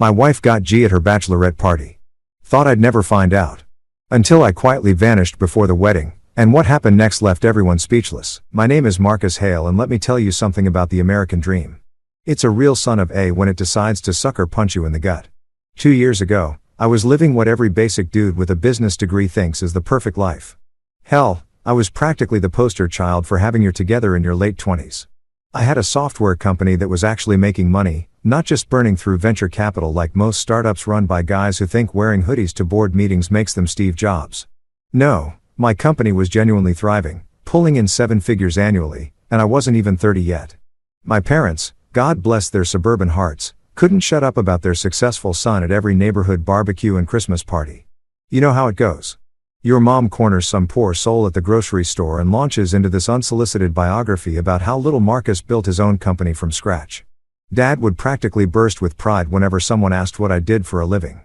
My wife got G at her bachelorette party. Thought I'd never find out. Until I quietly vanished before the wedding, and what happened next left everyone speechless. My name is Marcus Hale, and let me tell you something about the American dream. It's a real son of A when it decides to sucker punch you in the gut. 2 years ago, I was living what every basic dude with a business degree thinks is the perfect life. Hell, I was practically the poster child for having your together in your late 20s. I had a software company that was actually making money, not just burning through venture capital like most startups run by guys who think wearing hoodies to board meetings makes them Steve Jobs. No, my company was genuinely thriving, pulling in 7 figures annually, and I wasn't even 30 yet. My parents, God bless their suburban hearts, couldn't shut up about their successful son at every neighborhood barbecue and Christmas party. You know how it goes. Your mom corners some poor soul at the grocery store and launches into this unsolicited biography about how little Marcus built his own company from scratch. Dad would practically burst with pride whenever someone asked what I did for a living.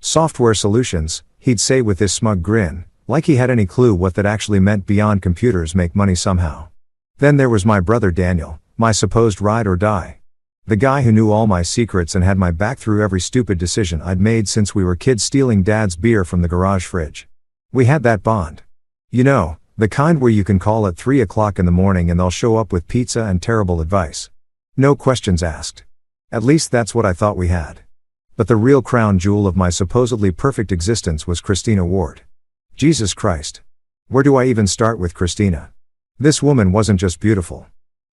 Software solutions, he'd say with this smug grin, like he had any clue what that actually meant beyond computers make money somehow. Then there was my brother Daniel, my supposed ride or die. The guy who knew all my secrets and had my back through every stupid decision I'd made since we were kids, stealing Dad's beer from the garage fridge. We had that bond. You know, the kind where you can call at 3 o'clock in the morning and they'll show up with pizza and terrible advice. No questions asked. At least that's what I thought we had. But the real crown jewel of my supposedly perfect existence was Christina Ward. Jesus Christ. Where do I even start with Christina? This woman wasn't just beautiful.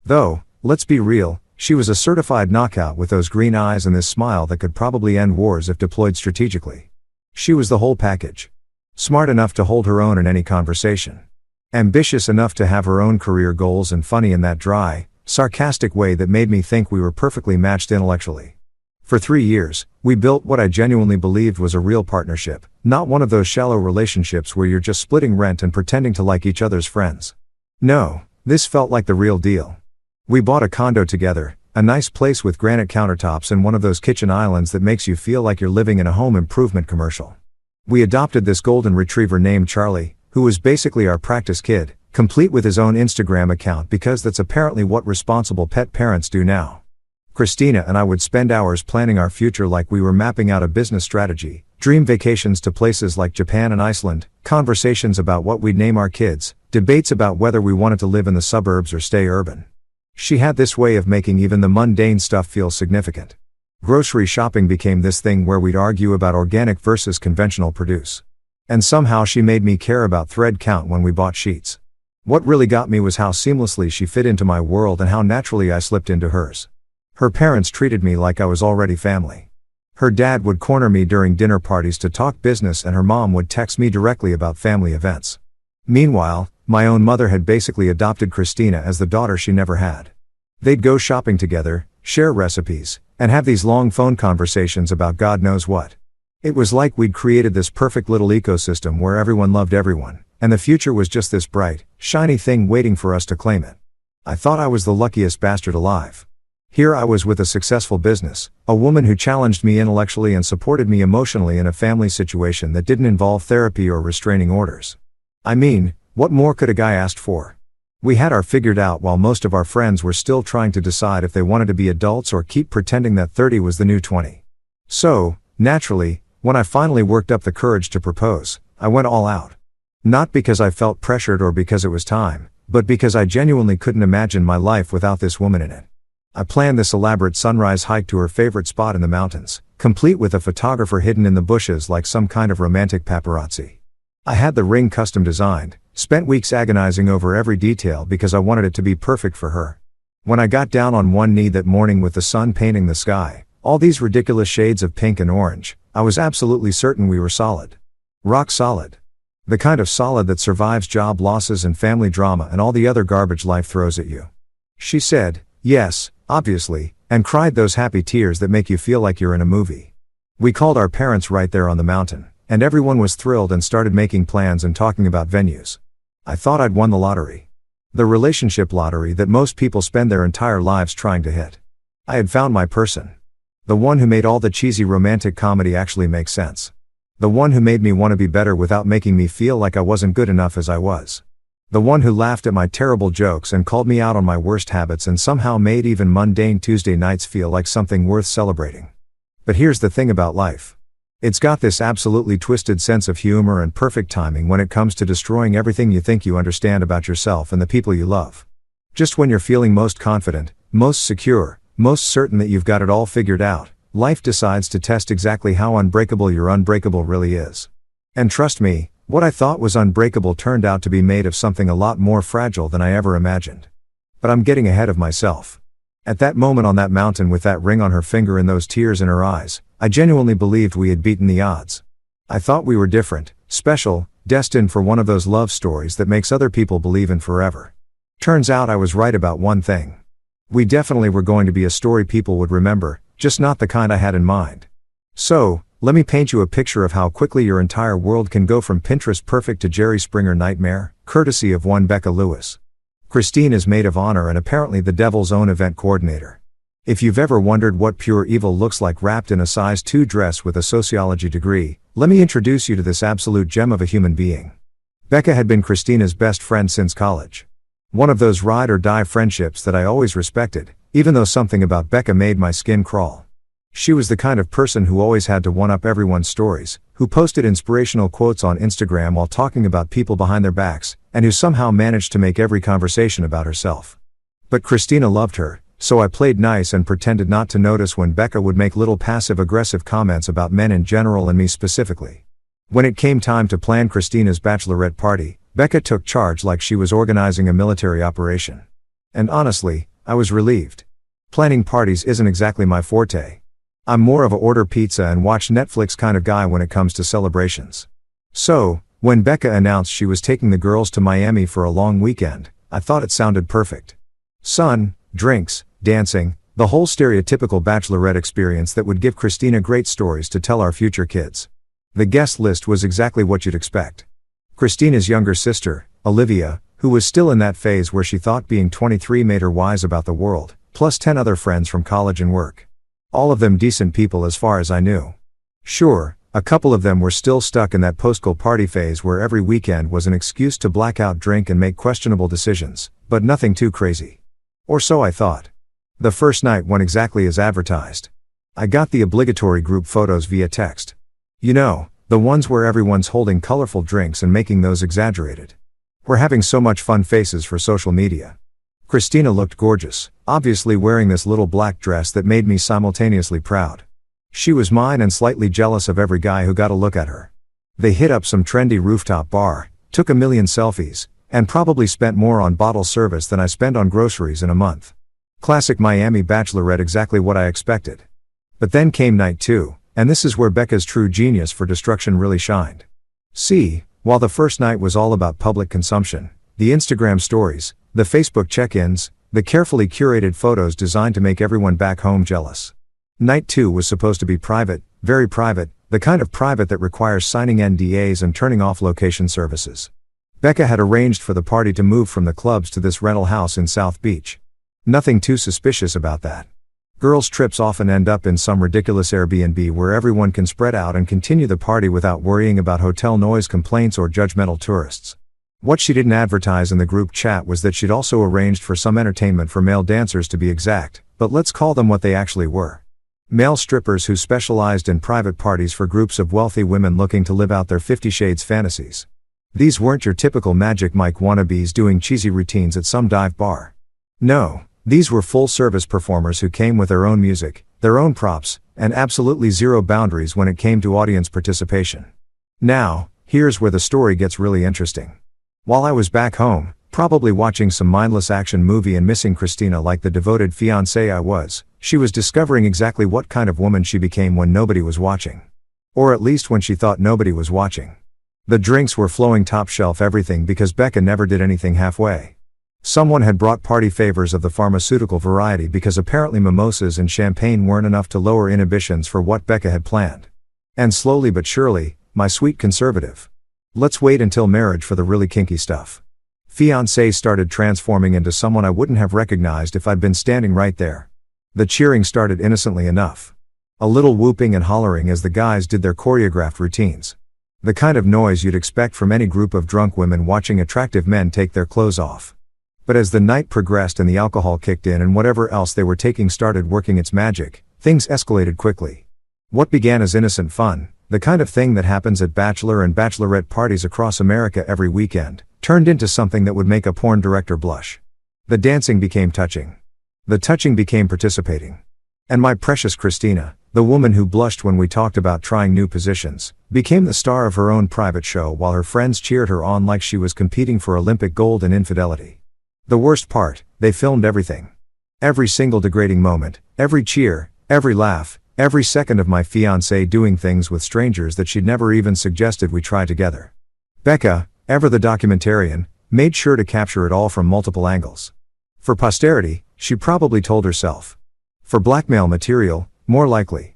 Though, let's be real, she was a certified knockout with those green eyes and this smile that could probably end wars if deployed strategically. She was the whole package. Smart enough to hold her own in any conversation. Ambitious enough to have her own career goals, and funny in that dry, sarcastic way that made me think we were perfectly matched intellectually. For 3 years, we built what I genuinely believed was a real partnership, not one of those shallow relationships where you're just splitting rent and pretending to like each other's friends. No, this felt like the real deal. We bought a condo together, a nice place with granite countertops and one of those kitchen islands that makes you feel like you're living in a home improvement commercial. We adopted this golden retriever named Charlie, who was basically our practice kid, complete with his own Instagram account because that's apparently what responsible pet parents do now. Christina and I would spend hours planning our future like we were mapping out a business strategy, dream vacations to places like Japan and Iceland, conversations about what we'd name our kids, debates about whether we wanted to live in the suburbs or stay urban. She had this way of making even the mundane stuff feel significant. Grocery shopping became this thing where we'd argue about organic versus conventional produce. And somehow she made me care about thread count when we bought sheets. What really got me was how seamlessly she fit into my world and how naturally I slipped into hers. Her parents treated me like I was already family. Her dad would corner me during dinner parties to talk business, and her mom would text me directly about family events. Meanwhile, my own mother had basically adopted Christina as the daughter she never had. They'd go shopping together, share recipes, and have these long phone conversations about God knows what. It was like we'd created this perfect little ecosystem where everyone loved everyone, and the future was just this bright, shiny thing waiting for us to claim it. I thought I was the luckiest bastard alive. Here I was with a successful business, a woman who challenged me intellectually and supported me emotionally in a family situation that didn't involve therapy or restraining orders. I mean, what more could a guy ask for? We had our figured out while most of our friends were still trying to decide if they wanted to be adults or keep pretending that 30 was the new 20. So, naturally, when I finally worked up the courage to propose, I went all out. Not because I felt pressured or because it was time, but because I genuinely couldn't imagine my life without this woman in it. I planned this elaborate sunrise hike to her favorite spot in the mountains, complete with a photographer hidden in the bushes like some kind of romantic paparazzi. I had the ring custom designed, spent weeks agonizing over every detail because I wanted it to be perfect for her. When I got down on one knee that morning with the sun painting the sky, all these ridiculous shades of pink and orange, I was absolutely certain we were solid. Rock solid. The kind of solid that survives job losses and family drama and all the other garbage life throws at you. She said, yes, obviously, and cried those happy tears that make you feel like you're in a movie. We called our parents right there on the mountain, and everyone was thrilled and started making plans and talking about venues. I thought I'd won the lottery. The relationship lottery that most people spend their entire lives trying to hit. I had found my person. The one who made all the cheesy romantic comedy actually make sense. The one who made me want to be better without making me feel like I wasn't good enough as I was. The one who laughed at my terrible jokes and called me out on my worst habits and somehow made even mundane Tuesday nights feel like something worth celebrating. But here's the thing about life. It's got this absolutely twisted sense of humor and perfect timing when it comes to destroying everything you think you understand about yourself and the people you love. Just when you're feeling most confident, most secure, most certain that you've got it all figured out, life decides to test exactly how unbreakable your unbreakable really is. And trust me, what I thought was unbreakable turned out to be made of something a lot more fragile than I ever imagined. But I'm getting ahead of myself. At that moment on that mountain with that ring on her finger and those tears in her eyes, I genuinely believed we had beaten the odds. I thought we were different, special, destined for one of those love stories that makes other people believe in forever. Turns out I was right about one thing. We definitely were going to be a story people would remember, just not the kind I had in mind. So, let me paint you a picture of how quickly your entire world can go from Pinterest perfect to Jerry Springer nightmare, courtesy of one Becca Lewis. Christine is maid of honor and apparently the devil's own event coordinator. If you've ever wondered what pure evil looks like wrapped in a size 2 dress with a sociology degree, let me introduce you to this absolute gem of a human being. Becca had been Christina's best friend since college. One of those ride or die friendships that I always respected, even though something about Becca made my skin crawl. She was the kind of person who always had to one-up everyone's stories, who posted inspirational quotes on Instagram while talking about people behind their backs, and who somehow managed to make every conversation about herself. But Christina loved her, so I played nice and pretended not to notice when Becca would make little passive-aggressive comments about men in general and me specifically. When it came time to plan Christina's bachelorette party, Becca took charge like she was organizing a military operation. And honestly, I was relieved. Planning parties isn't exactly my forte. I'm more of a order pizza and watch Netflix kind of guy when it comes to celebrations. So, when Becca announced she was taking the girls to Miami for a long weekend, I thought it sounded perfect. Sun, drinks, dancing, the whole stereotypical bachelorette experience that would give Christina great stories to tell our future kids. The guest list was exactly what you'd expect. Christina's younger sister, Olivia, who was still in that phase where she thought being 23 made her wise about the world, plus 10 other friends from college and work. All of them decent people as far as I knew. Sure, a couple of them were still stuck in that post-school party phase where every weekend was an excuse to black out, drink and make questionable decisions, but nothing too crazy. Or so I thought. The first night went exactly as advertised. I got the obligatory group photos via text. You know, the ones where everyone's holding colorful drinks and making those exaggerated. We're having so much fun faces for social media. Christina looked gorgeous, obviously wearing this little black dress that made me simultaneously proud. She was mine and slightly jealous of every guy who got a look at her. They hit up some trendy rooftop bar, took a million selfies, and probably spent more on bottle service than I spend on groceries in a month. Classic Miami bachelorette, exactly what I expected. But then came night 2, and this is where Becca's true genius for destruction really shined. See, while the first night was all about public consumption, the Instagram stories, the Facebook check-ins, the carefully curated photos designed to make everyone back home jealous. Night 2 was supposed to be private, very private, the kind of private that requires signing NDAs and turning off location services. Becca had arranged for the party to move from the clubs to this rental house in South Beach. Nothing too suspicious about that. Girls' trips often end up in some ridiculous Airbnb where everyone can spread out and continue the party without worrying about hotel noise complaints or judgmental tourists. What she didn't advertise in the group chat was that she'd also arranged for some entertainment for male dancers, to be exact, but let's call them what they actually were. Male strippers who specialized in private parties for groups of wealthy women looking to live out their 50 Shades fantasies. These weren't your typical Magic Mike wannabes doing cheesy routines at some dive bar. No, these were full-service performers who came with their own music, their own props, and absolutely zero boundaries when it came to audience participation. Now, here's where the story gets really interesting. While I was back home, probably watching some mindless action movie and missing Christina like the devoted fiancé I was, she was discovering exactly what kind of woman she became when nobody was watching. Or at least when she thought nobody was watching. The drinks were flowing top shelf everything because Becca never did anything halfway. Someone had brought party favors of the pharmaceutical variety because apparently mimosas and champagne weren't enough to lower inhibitions for what Becca had planned. And slowly but surely, my sweet conservative. Let's wait until marriage for the really kinky stuff. Fiancé started transforming into someone I wouldn't have recognized if I'd been standing right there. The cheering started innocently enough. A little whooping and hollering as the guys did their choreographed routines. The kind of noise you'd expect from any group of drunk women watching attractive men take their clothes off. But as the night progressed and the alcohol kicked in and whatever else they were taking started working its magic, things escalated quickly. What began as innocent fun, the kind of thing that happens at bachelor and bachelorette parties across America every weekend, turned into something that would make a porn director blush. The dancing became touching. The touching became participating. And my precious Christina, the woman who blushed when we talked about trying new positions, became the star of her own private show while her friends cheered her on like she was competing for Olympic gold in infidelity. The worst part, they filmed everything. Every single degrading moment, every cheer, every laugh, every second of my fiancée doing things with strangers that she'd never even suggested we try together. Becca, ever the documentarian, made sure to capture it all from multiple angles. For posterity, she probably told herself. For blackmail material, more likely.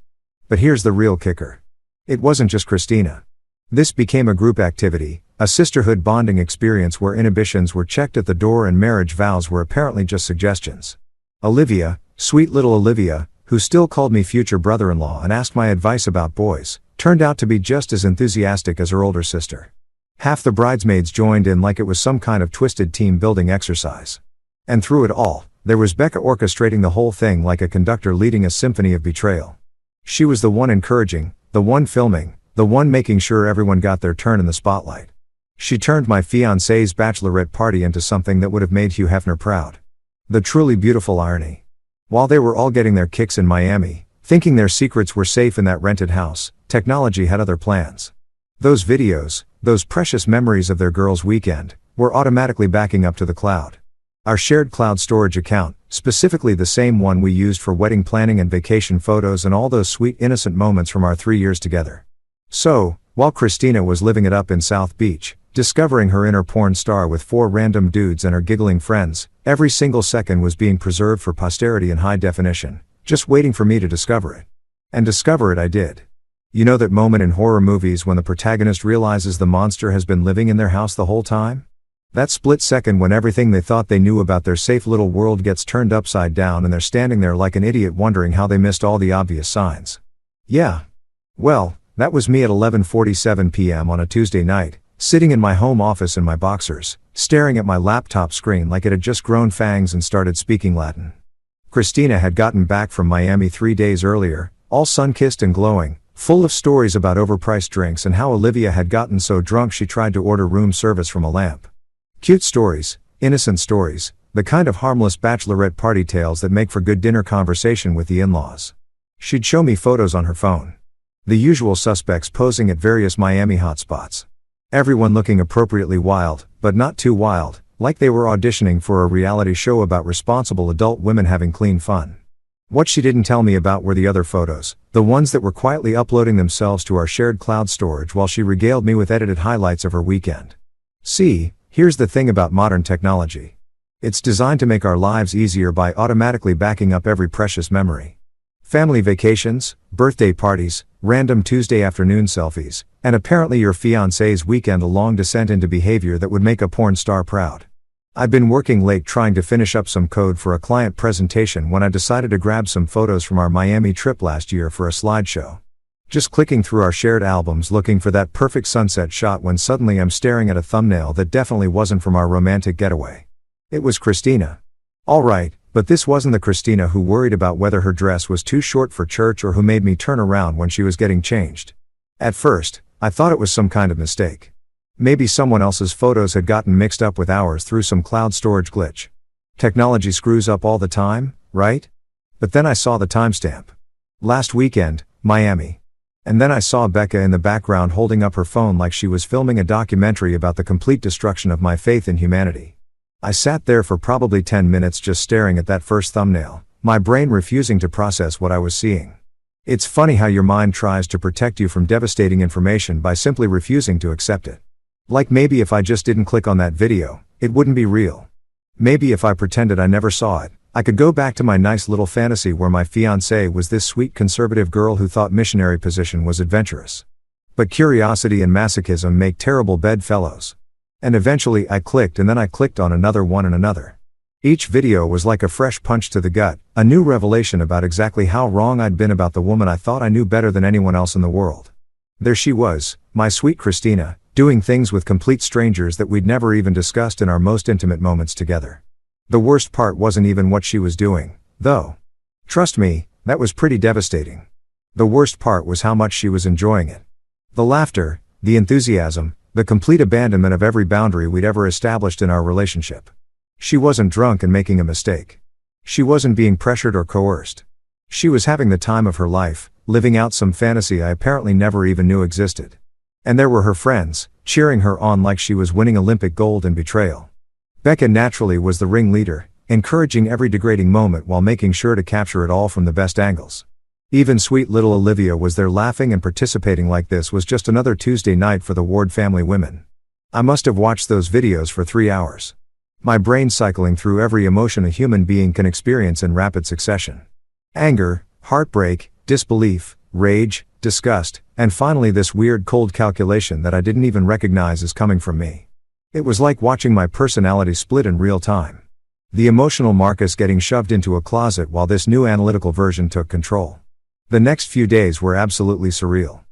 But here's the real kicker. It wasn't just Christina. This became a group activity, a sisterhood bonding experience where inhibitions were checked at the door and marriage vows were apparently just suggestions. Olivia, sweet little Olivia, who still called me future brother-in-law and asked my advice about boys, turned out to be just as enthusiastic as her older sister. Half the bridesmaids joined in like it was some kind of twisted team-building exercise. And through it all, there was Becca orchestrating the whole thing like a conductor leading a symphony of betrayal. She was the one encouraging, the one filming, the one making sure everyone got their turn in the spotlight. She turned my fiancée's bachelorette party into something that would have made Hugh Hefner proud. The truly beautiful irony. While they were all getting their kicks in Miami, thinking their secrets were safe in that rented house, technology had other plans. Those videos, those precious memories of their girls' weekend, were automatically backing up to the cloud. Our shared cloud storage account, specifically the same one we used for wedding planning and vacation photos and all those sweet innocent moments from our 3 years together. So, while Christina was living it up in South Beach, discovering her inner porn star with 4 random dudes and her giggling friends, every single second was being preserved for posterity in high definition, just waiting for me to discover it. And discover it I did. You know that moment in horror movies when the protagonist realizes the monster has been living in their house the whole time? That split second when everything they thought they knew about their safe little world gets turned upside down and they're standing there like an idiot wondering how they missed all the obvious signs. Yeah. Well, that was me at 11:47 p.m. on a Tuesday night, sitting in my home office in my boxers, staring at my laptop screen like it had just grown fangs and started speaking Latin. Christina had gotten back from Miami 3 days earlier, all sun-kissed and glowing, full of stories about overpriced drinks and how Olivia had gotten so drunk she tried to order room service from a lamp. Cute stories, innocent stories, the kind of harmless bachelorette party tales that make for good dinner conversation with the in-laws. She'd show me photos on her phone. The usual suspects posing at various Miami hotspots. Everyone looking appropriately wild, but not too wild, like they were auditioning for a reality show about responsible adult women having clean fun. What she didn't tell me about were the other photos, the ones that were quietly uploading themselves to our shared cloud storage while she regaled me with edited highlights of her weekend. See, here's the thing about modern technology. It's designed to make our lives easier by automatically backing up every precious memory. Family vacations, birthday parties, random Tuesday afternoon selfies, and apparently your fiancé's weekend-long descent into behavior that would make a porn star proud. I'd been working late trying to finish up some code for a client presentation when I decided to grab some photos from our Miami trip last year for a slideshow. Just clicking through our shared albums looking for that perfect sunset shot when suddenly I'm staring at a thumbnail that definitely wasn't from our romantic getaway. It was Christina. Alright, but this wasn't the Christina who worried about whether her dress was too short for church or who made me turn around when she was getting changed. At first, I thought it was some kind of mistake. Maybe someone else's photos had gotten mixed up with ours through some cloud storage glitch. Technology screws up all the time, right? But then I saw the timestamp. Last weekend, Miami. And then I saw Becca in the background holding up her phone like she was filming a documentary about the complete destruction of my faith in humanity. I sat there for probably 10 minutes just staring at that first thumbnail, my brain refusing to process what I was seeing. It's funny how your mind tries to protect you from devastating information by simply refusing to accept it. Like maybe if I just didn't click on that video, it wouldn't be real. Maybe if I pretended I never saw it, I could go back to my nice little fantasy where my fiancée was this sweet conservative girl who thought missionary position was adventurous. But curiosity and masochism make terrible bedfellows. And eventually I clicked and then I clicked on another one and another. Each video was like a fresh punch to the gut, a new revelation about exactly how wrong I'd been about the woman I thought I knew better than anyone else in the world. There she was, my sweet Christina, doing things with complete strangers that we'd never even discussed in our most intimate moments together. The worst part wasn't even what she was doing, though. Trust me, that was pretty devastating. The worst part was how much she was enjoying it. The laughter, the enthusiasm, the complete abandonment of every boundary we'd ever established in our relationship. She wasn't drunk and making a mistake. She wasn't being pressured or coerced. She was having the time of her life, living out some fantasy I apparently never even knew existed. And there were her friends, cheering her on like she was winning Olympic gold in betrayal. Becca naturally was the ringleader, encouraging every degrading moment while making sure to capture it all from the best angles. Even sweet little Olivia was there laughing and participating like this was just another Tuesday night for the Ward family women. I must have watched those videos for 3 hours. My brain cycling through every emotion a human being can experience in rapid succession. Anger, heartbreak, disbelief, rage, disgust, and finally this weird cold calculation that I didn't even recognize as coming from me. It was like watching my personality split in real time. The emotional Marcus getting shoved into a closet while this new analytical version took control. The next few days were absolutely surreal.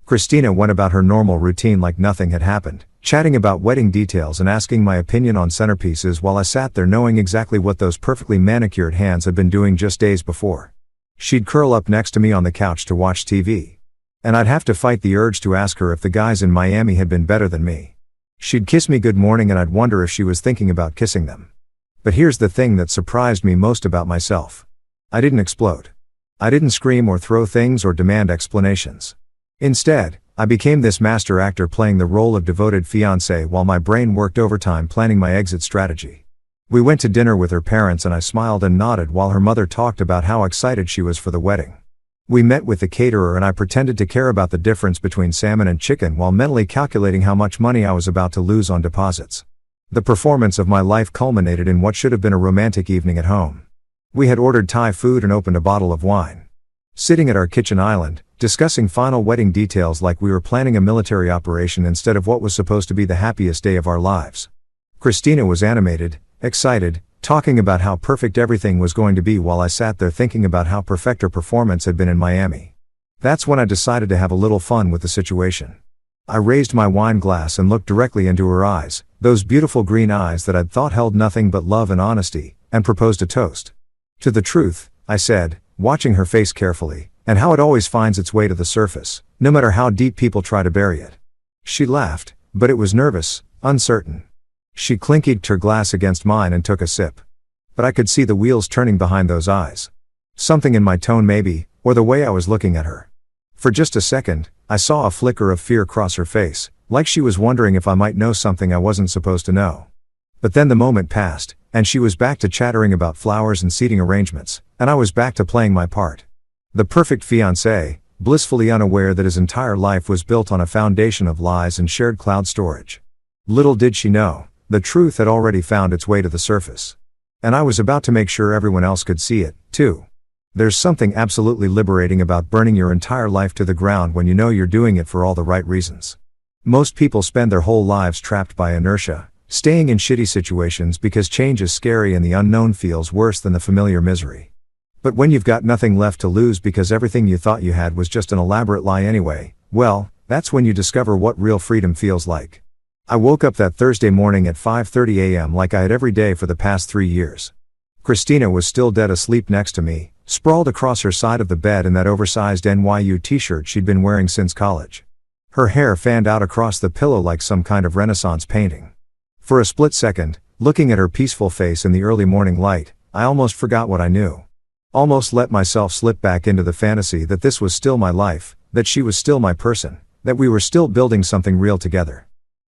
Christina went about her normal routine like nothing had happened, chatting about wedding details and asking my opinion on centerpieces while I sat there knowing exactly what those perfectly manicured hands had been doing just days before. She'd curl up next to me on the couch to watch TV. And I'd have to fight the urge to ask her if the guys in Miami had been better than me. She'd kiss me good morning and I'd wonder if she was thinking about kissing them. But here's the thing that surprised me most about myself. I didn't explode. I didn't scream or throw things or demand explanations. Instead, I became this master actor playing the role of devoted fiancé while my brain worked overtime planning my exit strategy. We went to dinner with her parents and I smiled and nodded while her mother talked about how excited she was for the wedding. We met with the caterer and I pretended to care about the difference between salmon and chicken while mentally calculating how much money I was about to lose on deposits. The performance of my life culminated in what should have been a romantic evening at home. We had ordered Thai food and opened a bottle of wine. Sitting at our kitchen island, discussing final wedding details like we were planning a military operation instead of what was supposed to be the happiest day of our lives. Christina was animated, excited, talking about how perfect everything was going to be while I sat there thinking about how perfect her performance had been in Miami. That's when I decided to have a little fun with the situation. I raised my wine glass and looked directly into her eyes, those beautiful green eyes that I'd thought held nothing but love and honesty, and proposed a toast. To the truth, I said, watching her face carefully, and how it always finds its way to the surface, no matter how deep people try to bury it. She laughed, but it was nervous, uncertain. She clinked her glass against mine and took a sip. But I could see the wheels turning behind those eyes. Something in my tone maybe, or the way I was looking at her. For just a second, I saw a flicker of fear cross her face, like she was wondering if I might know something I wasn't supposed to know. But then the moment passed, and she was back to chattering about flowers and seating arrangements, and I was back to playing my part. The perfect fiancé, blissfully unaware that his entire life was built on a foundation of lies and shared cloud storage. Little did she know, the truth had already found its way to the surface. And I was about to make sure everyone else could see it, too. There's something absolutely liberating about burning your entire life to the ground when you know you're doing it for all the right reasons. Most people spend their whole lives trapped by inertia, staying in shitty situations because change is scary and the unknown feels worse than the familiar misery. But when you've got nothing left to lose because everything you thought you had was just an elaborate lie anyway, well, that's when you discover what real freedom feels like. I woke up that Thursday morning at 5:30 a.m. like I had every day for the past 3 years. Christina was still dead asleep next to me, sprawled across her side of the bed in that oversized NYU t-shirt she'd been wearing since college. Her hair fanned out across the pillow like some kind of Renaissance painting. For a split second, looking at her peaceful face in the early morning light, I almost forgot what I knew. Almost let myself slip back into the fantasy that this was still my life, that she was still my person, that we were still building something real together.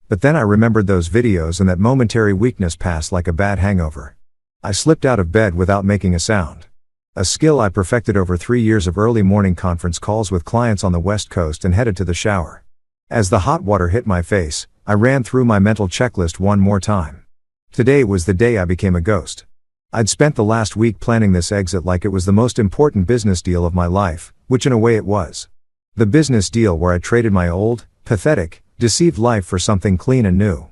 But then I remembered those videos and that momentary weakness passed like a bad hangover. I slipped out of bed without making a sound. A skill I perfected over 3 years of early morning conference calls with clients on the West Coast and headed to the shower. As the hot water hit my face, I ran through my mental checklist one more time. Today was the day I became a ghost. I'd spent the last week planning this exit like it was the most important business deal of my life, which in a way it was. The business deal where I traded my old, pathetic, deceived life for something clean and new.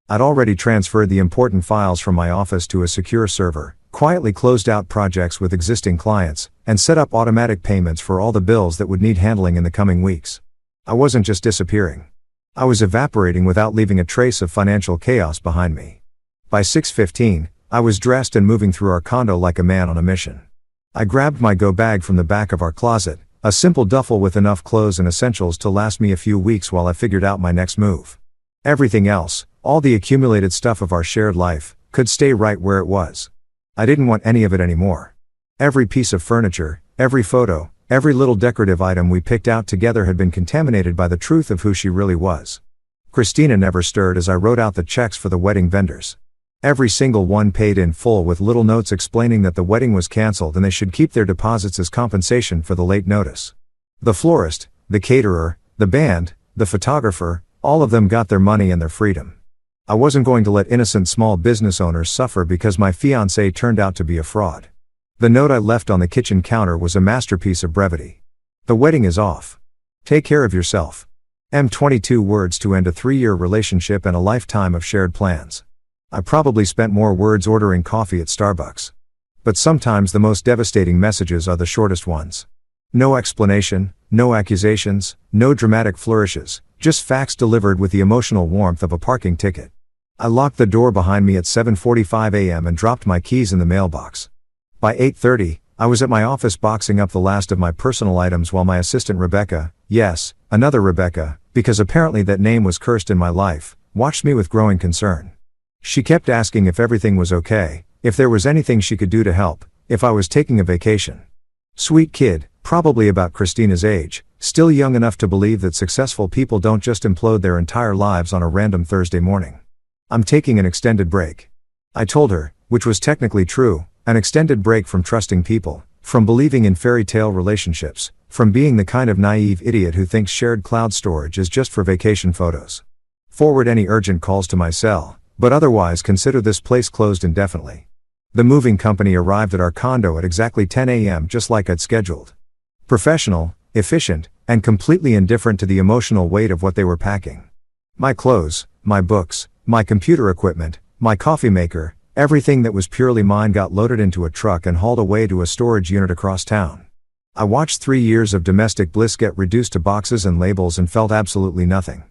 I'd already transferred the important files from my office to a secure server, quietly closed out projects with existing clients, and set up automatic payments for all the bills that would need handling in the coming weeks. I wasn't just disappearing. I was evaporating without leaving a trace of financial chaos behind me. By 6:15, I was dressed and moving through our condo like a man on a mission. I grabbed my go bag from the back of our closet, A simple duffel with enough clothes and essentials to last me a few weeks while I figured out my next move. Everything else, all the accumulated stuff of our shared life, could stay right where it was. I didn't want any of it anymore. Every piece of furniture, every photo, every little decorative item we picked out together had been contaminated by the truth of who she really was. Christina never stirred as I wrote out the checks for the wedding vendors. Every single one paid in full with little notes explaining that the wedding was canceled and they should keep their deposits as compensation for the late notice. The florist, the caterer, the band, the photographer, all of them got their money and their freedom. I wasn't going to let innocent small business owners suffer because my fiancé turned out to be a fraud. The note I left on the kitchen counter was a masterpiece of brevity. The wedding is off. Take care of yourself. 22 words to end a 3-year relationship and a lifetime of shared plans. I probably spent more words ordering coffee at Starbucks. But sometimes the most devastating messages are the shortest ones. No explanation, no accusations, no dramatic flourishes, just facts delivered with the emotional warmth of a parking ticket. I locked the door behind me at 7:45 a.m. and dropped my keys in the mailbox. By 8:30, I was at my office boxing up the last of my personal items while my assistant Rebecca, yes, another Rebecca, because apparently that name was cursed in my life, watched me with growing concern. She kept asking if everything was okay, if there was anything she could do to help, if I was taking a vacation. Sweet kid, probably about Christina's age, still young enough to believe that successful people don't just implode their entire lives on a random Thursday morning. I'm taking an extended break. I told her, which was technically true, an extended break from trusting people, from believing in fairy tale relationships, from being the kind of naive idiot who thinks shared cloud storage is just for vacation photos. Forward any urgent calls to my cell, but otherwise consider this place closed indefinitely. The moving company arrived at our condo at exactly 10 a.m. just like I'd scheduled. Professional, efficient, and completely indifferent to the emotional weight of what they were packing. My clothes, my books, my computer equipment, my coffee maker, everything that was purely mine got loaded into a truck and hauled away to a storage unit across town. I watched 3 years of domestic bliss get reduced to boxes and labels and felt absolutely nothing.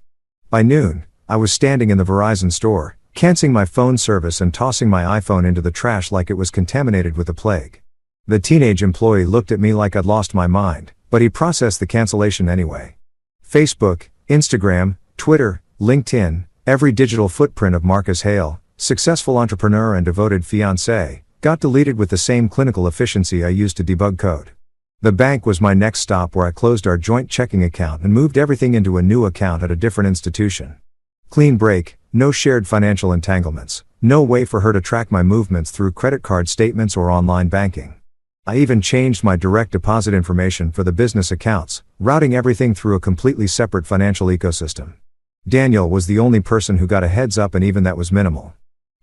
By noon, I was standing in the Verizon store, canceling my phone service and tossing my iPhone into the trash like it was contaminated with the plague. The teenage employee looked at me like I'd lost my mind, but he processed the cancellation anyway. Facebook, Instagram, Twitter, LinkedIn, every digital footprint of Marcus Hale, successful entrepreneur and devoted fiancé, got deleted with the same clinical efficiency I used to debug code. The bank was my next stop where I closed our joint checking account and moved everything into a new account at a different institution. Clean break, no shared financial entanglements, no way for her to track my movements through credit card statements or online banking. I even changed my direct deposit information for the business accounts, routing everything through a completely separate financial ecosystem. Daniel was the only person who got a heads up, and even that was minimal.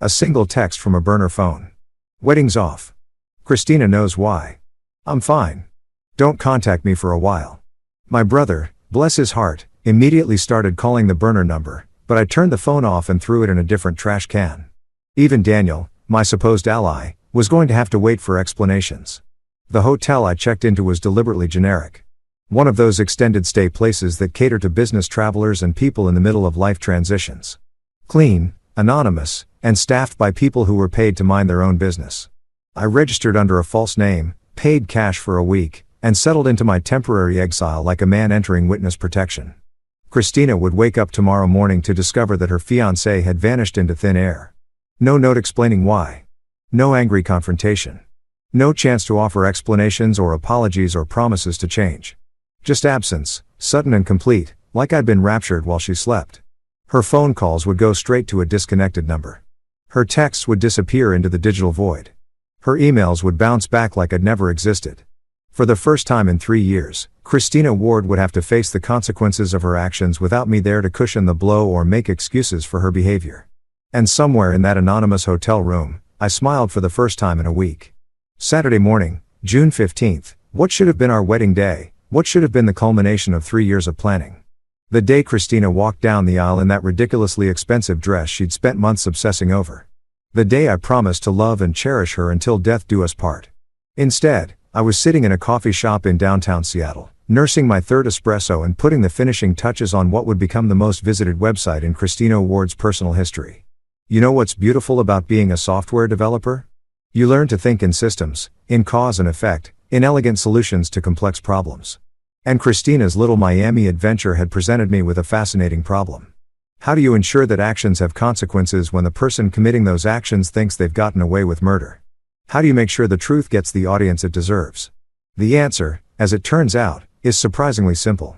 A single text from a burner phone. Wedding's off. Christina knows why. I'm fine. Don't contact me for a while. My brother, bless his heart, immediately started calling the burner number, but I turned the phone off and threw it in a different trash can. Even Daniel, my supposed ally, was going to have to wait for explanations. The hotel I checked into was deliberately generic. One of those extended stay places that cater to business travelers and people in the middle of life transitions. Clean, anonymous, and staffed by people who were paid to mind their own business. I registered under a false name, paid cash for a week, and settled into my temporary exile like a man entering witness protection. Christina would wake up tomorrow morning to discover that her fiancé had vanished into thin air. No note explaining why. No angry confrontation. No chance to offer explanations or apologies or promises to change. Just absence, sudden and complete, like I'd been raptured while she slept. Her phone calls would go straight to a disconnected number. Her texts would disappear into the digital void. Her emails would bounce back like I'd never existed. For the first time in 3 years, Christina Ward would have to face the consequences of her actions without me there to cushion the blow or make excuses for her behavior. And somewhere in that anonymous hotel room, I smiled for the first time in a week. Saturday morning, June 15th, what should have been our wedding day, what should have been the culmination of 3 years of planning. The day Christina walked down the aisle in that ridiculously expensive dress she'd spent months obsessing over. The day I promised to love and cherish her until death do us part. Instead, I was sitting in a coffee shop in downtown Seattle, nursing my third espresso and putting the finishing touches on what would become the most visited website in Christina Ward's personal history. You know what's beautiful about being a software developer? You learn to think in systems, in cause and effect, in elegant solutions to complex problems. And Christina's little Miami adventure had presented me with a fascinating problem. How do you ensure that actions have consequences when the person committing those actions thinks they've gotten away with murder? How do you make sure the truth gets the audience it deserves? The answer, as it turns out, is surprisingly simple.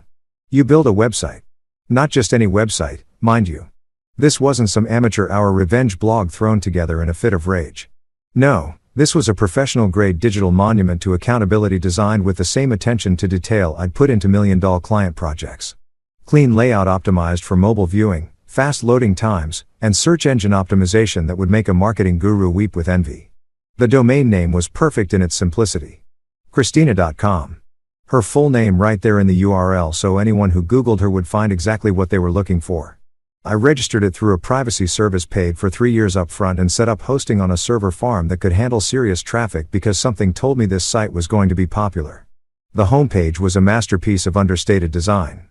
You build a website. Not just any website, mind you. This wasn't some amateur-hour revenge blog thrown together in a fit of rage. No, this was a professional-grade digital monument to accountability designed with the same attention to detail I'd put into million-dollar client projects. Clean layout optimized for mobile viewing, fast loading times, and search engine optimization that would make a marketing guru weep with envy. The domain name was perfect in its simplicity. Christina.com. Her full name right there in the URL, so anyone who Googled her would find exactly what they were looking for. I registered it through a privacy service, paid for 3 years up front, and set up hosting on a server farm that could handle serious traffic because something told me this site was going to be popular. The homepage was a masterpiece of understated design.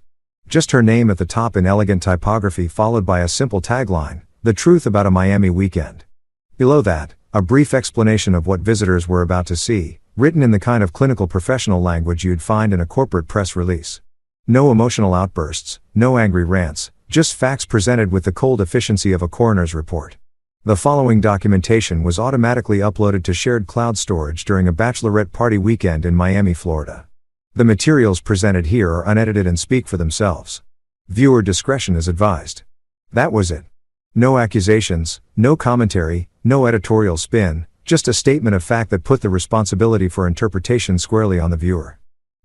Just her name at the top in elegant typography, followed by a simple tagline, "The truth about a Miami weekend." Below that, a brief explanation of what visitors were about to see, written in the kind of clinical professional language you'd find in a corporate press release. No emotional outbursts, no angry rants, just facts presented with the cold efficiency of a coroner's report. The following documentation was automatically uploaded to shared cloud storage during a bachelorette party weekend in Miami, Florida. The materials presented here are unedited and speak for themselves. Viewer discretion is advised. That was it. No accusations, no commentary, no editorial spin, just a statement of fact that put the responsibility for interpretation squarely on the viewer.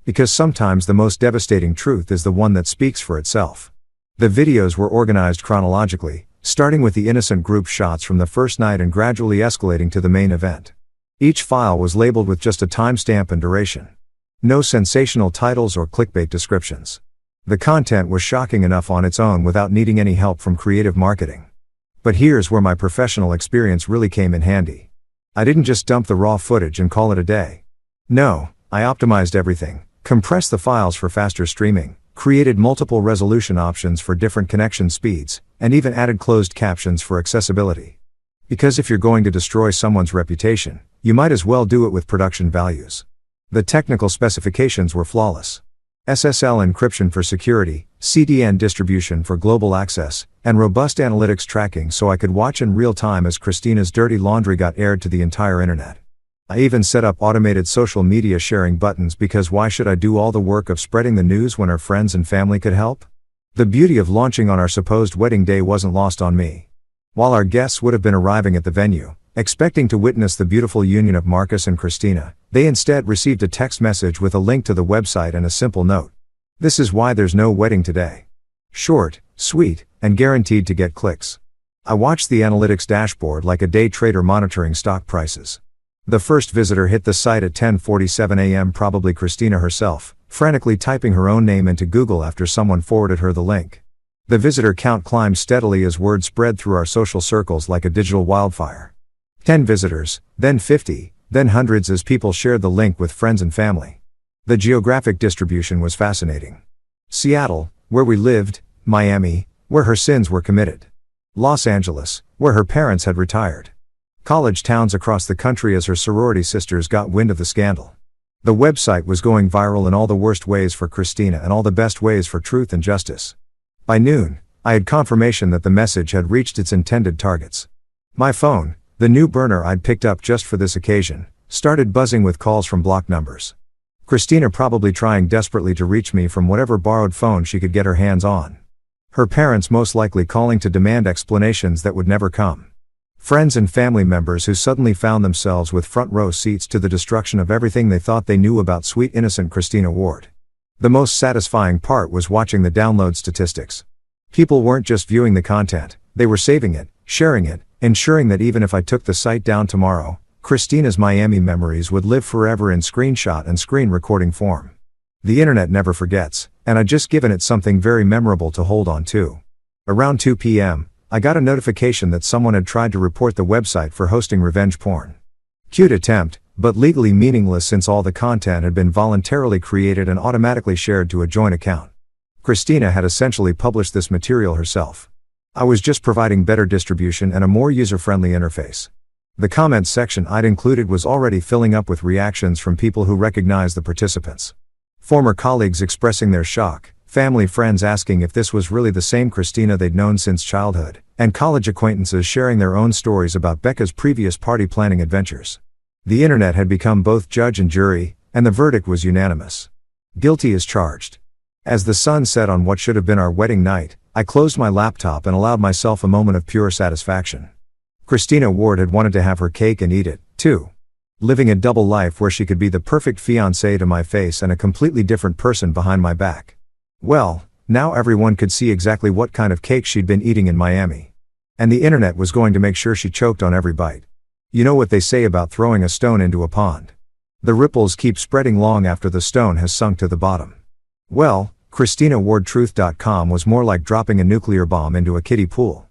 Because sometimes the most devastating truth is the one that speaks for itself. The videos were organized chronologically, starting with the innocent group shots from the first night and gradually escalating to the main event. Each file was labeled with just a timestamp and duration. No sensational titles or clickbait descriptions. The content was shocking enough on its own without needing any help from creative marketing. But here's where my professional experience really came in handy. I didn't just dump the raw footage and call it a day. No, I optimized everything, compressed the files for faster streaming, created multiple resolution options for different connection speeds, and even added closed captions for accessibility. Because if you're going to destroy someone's reputation, you might as well do it with production values. The technical specifications were flawless. SSL encryption for security, CDN distribution for global access, and robust analytics tracking so I could watch in real time as Christina's dirty laundry got aired to the entire internet. I even set up automated social media sharing buttons, because why should I do all the work of spreading the news when our friends and family could help? The beauty of launching on our supposed wedding day wasn't lost on me. While our guests would have been arriving at the venue, expecting to witness the beautiful union of Marcus and Christina, they instead received a text message with a link to the website and a simple note. "This is why there's no wedding today." Short, sweet, and guaranteed to get clicks. I watched the analytics dashboard like a day trader monitoring stock prices. The first visitor hit the site at 10:47 a.m., probably Christina herself, frantically typing her own name into Google after someone forwarded her the link. The visitor count climbed steadily as word spread through our social circles like a digital wildfire. 10 visitors, then 50, then hundreds as people shared the link with friends and family. The geographic distribution was fascinating. Seattle, where we lived; Miami, where her sins were committed; Los Angeles, where her parents had retired; college towns across the country as her sorority sisters got wind of the scandal. The website was going viral in all the worst ways for Christina and all the best ways for truth and justice. By noon, I had confirmation that the message had reached its intended targets. My phone, the new burner I'd picked up just for this occasion, started buzzing with calls from blocked numbers. Christina probably trying desperately to reach me from whatever borrowed phone she could get her hands on. Her parents most likely calling to demand explanations that would never come. Friends and family members who suddenly found themselves with front row seats to the destruction of everything they thought they knew about sweet innocent Christina Ward. The most satisfying part was watching the download statistics. People weren't just viewing the content, they were saving it, sharing it, ensuring that even if I took the site down tomorrow, Christina's Miami memories would live forever in screenshot and screen recording form. The internet never forgets, and I'd just given it something very memorable to hold on to. Around 2 p.m., I got a notification that someone had tried to report the website for hosting revenge porn. Cute attempt, but legally meaningless since all the content had been voluntarily created and automatically shared to a joint account. Christina had essentially published this material herself. I was just providing better distribution and a more user-friendly interface. The comments section I'd included was already filling up with reactions from people who recognized the participants. Former colleagues expressing their shock, family friends asking if this was really the same Christina they'd known since childhood, and college acquaintances sharing their own stories about Becca's previous party planning adventures. The internet had become both judge and jury, and the verdict was unanimous. Guilty as charged. As the sun set on what should have been our wedding night, I closed my laptop and allowed myself a moment of pure satisfaction. Christina Ward had wanted to have her cake and eat it, too. Living a double life where she could be the perfect fiancée to my face and a completely different person behind my back. Well, now everyone could see exactly what kind of cake she'd been eating in Miami. And the internet was going to make sure she choked on every bite. You know what they say about throwing a stone into a pond. The ripples keep spreading long after the stone has sunk to the bottom. Well, ChristinaWardTruth.com was more like dropping a nuclear bomb into a kiddie pool.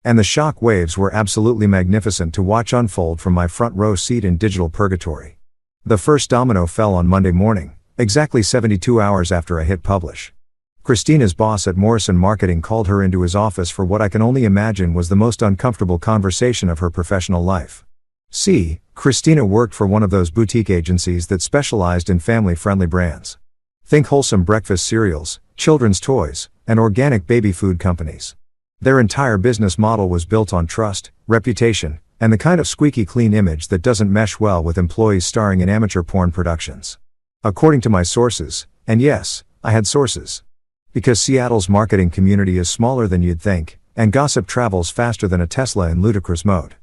And the shock waves were absolutely magnificent to watch unfold from my front row seat in digital purgatory. The first domino fell on Monday morning, exactly 72 hours after I hit publish. Christina's boss at Morrison Marketing called her into his office for what I can only imagine was the most uncomfortable conversation of her professional life. See, Christina worked for one of those boutique agencies that specialized in family-friendly brands. Think wholesome breakfast cereals, children's toys, and organic baby food companies. Their entire business model was built on trust, reputation, and the kind of squeaky clean image that doesn't mesh well with employees starring in amateur porn productions. According to my sources, and yes, I had sources. Because Seattle's marketing community is smaller than you'd think, and gossip travels faster than a Tesla in ludicrous mode.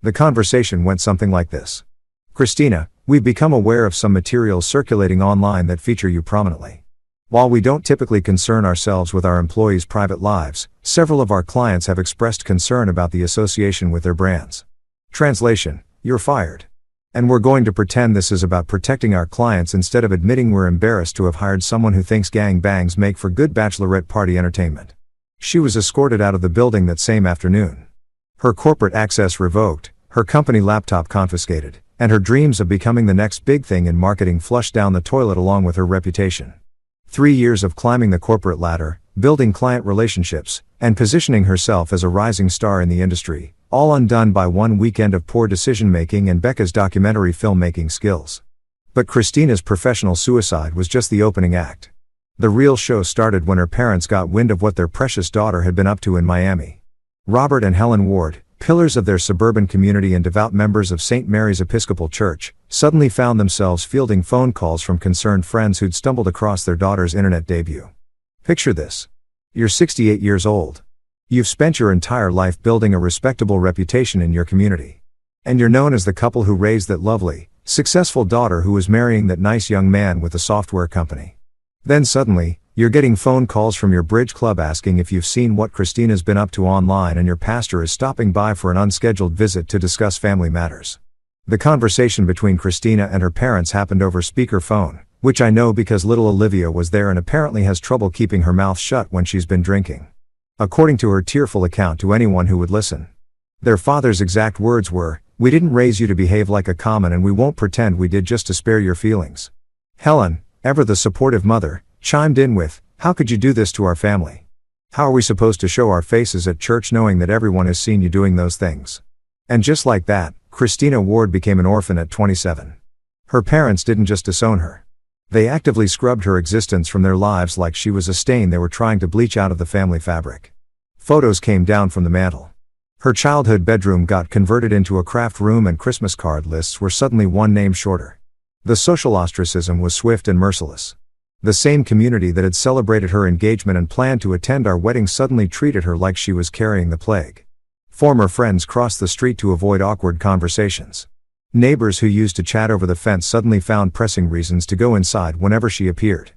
The conversation went something like this. Christina, we've become aware of some materials circulating online that feature you prominently. While we don't typically concern ourselves with our employees' private lives, several of our clients have expressed concern about the association with their brands. Translation: you're fired. And we're going to pretend this is about protecting our clients instead of admitting we're embarrassed to have hired someone who thinks gang bangs make for good bachelorette party entertainment. She was escorted out of the building that same afternoon. Her corporate access revoked, her company laptop confiscated, and her dreams of becoming the next big thing in marketing flushed down the toilet along with her reputation. 3 years of climbing the corporate ladder, building client relationships, and positioning herself as a rising star in the industry, all undone by one weekend of poor decision-making and Becca's documentary filmmaking skills. But Christina's professional suicide was just the opening act. The real show started when her parents got wind of what their precious daughter had been up to in Miami. Robert and Helen Ward, pillars of their suburban community and devout members of St. Mary's Episcopal Church, suddenly found themselves fielding phone calls from concerned friends who'd stumbled across their daughter's internet debut. Picture this. You're 68 years old. You've spent your entire life building a respectable reputation in your community. And you're known as the couple who raised that lovely, successful daughter who was marrying that nice young man with a software company. Then suddenly, you're getting phone calls from your bridge club asking if you've seen what Christina's been up to online, and your pastor is stopping by for an unscheduled visit to discuss family matters. The conversation between Christina and her parents happened over speakerphone, which I know because little Olivia was there and apparently has trouble keeping her mouth shut when she's been drinking. According to her tearful account to anyone who would listen. Their father's exact words were, "We didn't raise you to behave like a common, and we won't pretend we did just to spare your feelings." Helen, ever the supportive mother, chimed in with, "How could you do this to our family? How are we supposed to show our faces at church knowing that everyone has seen you doing those things?" And just like that, Christina Ward became an orphan at 27. Her parents didn't just disown her. They actively scrubbed her existence from their lives like she was a stain they were trying to bleach out of the family fabric. Photos came down from the mantle. Her childhood bedroom got converted into a craft room, and Christmas card lists were suddenly one name shorter. The social ostracism was swift and merciless. The same community that had celebrated her engagement and planned to attend our wedding suddenly treated her like she was carrying the plague. Former friends crossed the street to avoid awkward conversations. Neighbors who used to chat over the fence suddenly found pressing reasons to go inside whenever she appeared.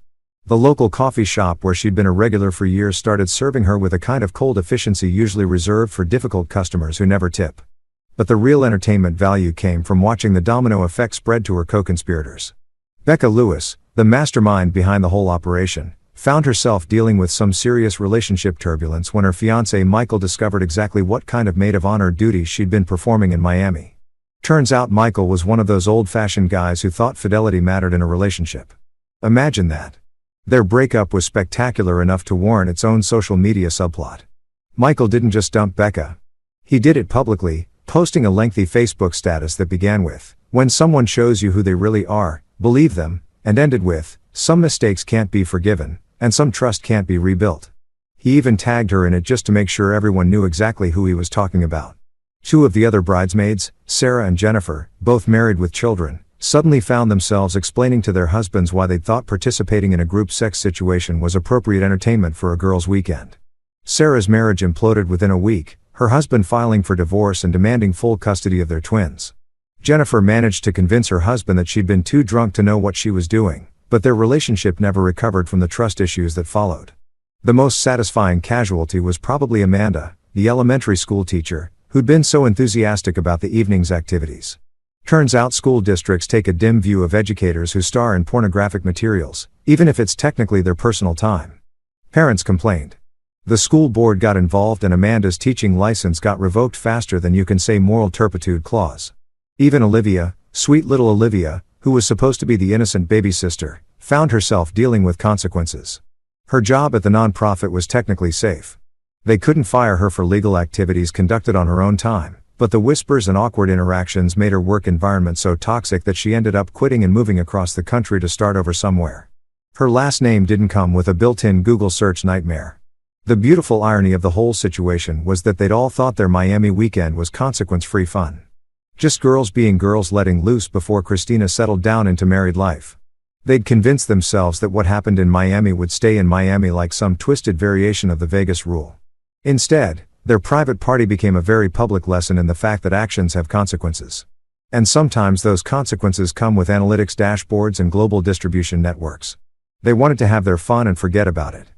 The local coffee shop where she'd been a regular for years started serving her with a kind of cold efficiency usually reserved for difficult customers who never tip. But the real entertainment value came from watching the domino effect spread to her co-conspirators. Becca Lewis, the mastermind behind the whole operation, found herself dealing with some serious relationship turbulence when her fiancé Michael discovered exactly what kind of maid of honor duties she'd been performing in Miami. Turns out Michael was one of those old-fashioned guys who thought fidelity mattered in a relationship. Imagine that. Their breakup was spectacular enough to warrant its own social media subplot. Michael didn't just dump Becca. He did it publicly, posting a lengthy Facebook status that began with, "When someone shows you who they really are, believe them," and ended with, Some mistakes can't be forgiven, and some trust can't be rebuilt. He even tagged her in it just to make sure everyone knew exactly who he was talking about. Two of the other bridesmaids, Sarah and Jennifer, both married with children, suddenly found themselves explaining to their husbands why they'd thought participating in a group sex situation was appropriate entertainment for a girls' weekend. Sarah's marriage imploded within a week, her husband filing for divorce and demanding full custody of their twins. Jennifer managed to convince her husband that she'd been too drunk to know what she was doing, but their relationship never recovered from the trust issues that followed. The most satisfying casualty was probably Amanda, the elementary school teacher, who'd been so enthusiastic about the evening's activities. Turns out school districts take a dim view of educators who star in pornographic materials, even if it's technically their personal time. Parents complained. The school board got involved and Amanda's teaching license got revoked faster than you can say moral turpitude clause. Even Olivia, sweet little Olivia, who was supposed to be the innocent baby sister, found herself dealing with consequences. Her job at the nonprofit was technically safe. They couldn't fire her for legal activities conducted on her own time, but the whispers and awkward interactions made her work environment so toxic that she ended up quitting and moving across the country to start over somewhere. Her last name didn't come with a built-in Google search nightmare. The beautiful irony of the whole situation was that they'd all thought their Miami weekend was consequence-free fun. Just girls being girls letting loose before Christina settled down into married life. They'd convinced themselves that what happened in Miami would stay in Miami like some twisted variation of the Vegas rule. Instead, their private party became a very public lesson in the fact that actions have consequences. And sometimes those consequences come with analytics dashboards and global distribution networks. They wanted to have their fun and forget about it.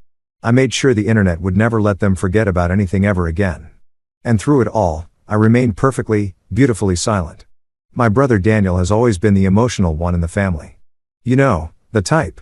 I made sure the internet would never let them forget about anything ever again. And through it all, I remained perfectly, beautifully silent. My brother Daniel has always been the emotional one in the family. You know, the type.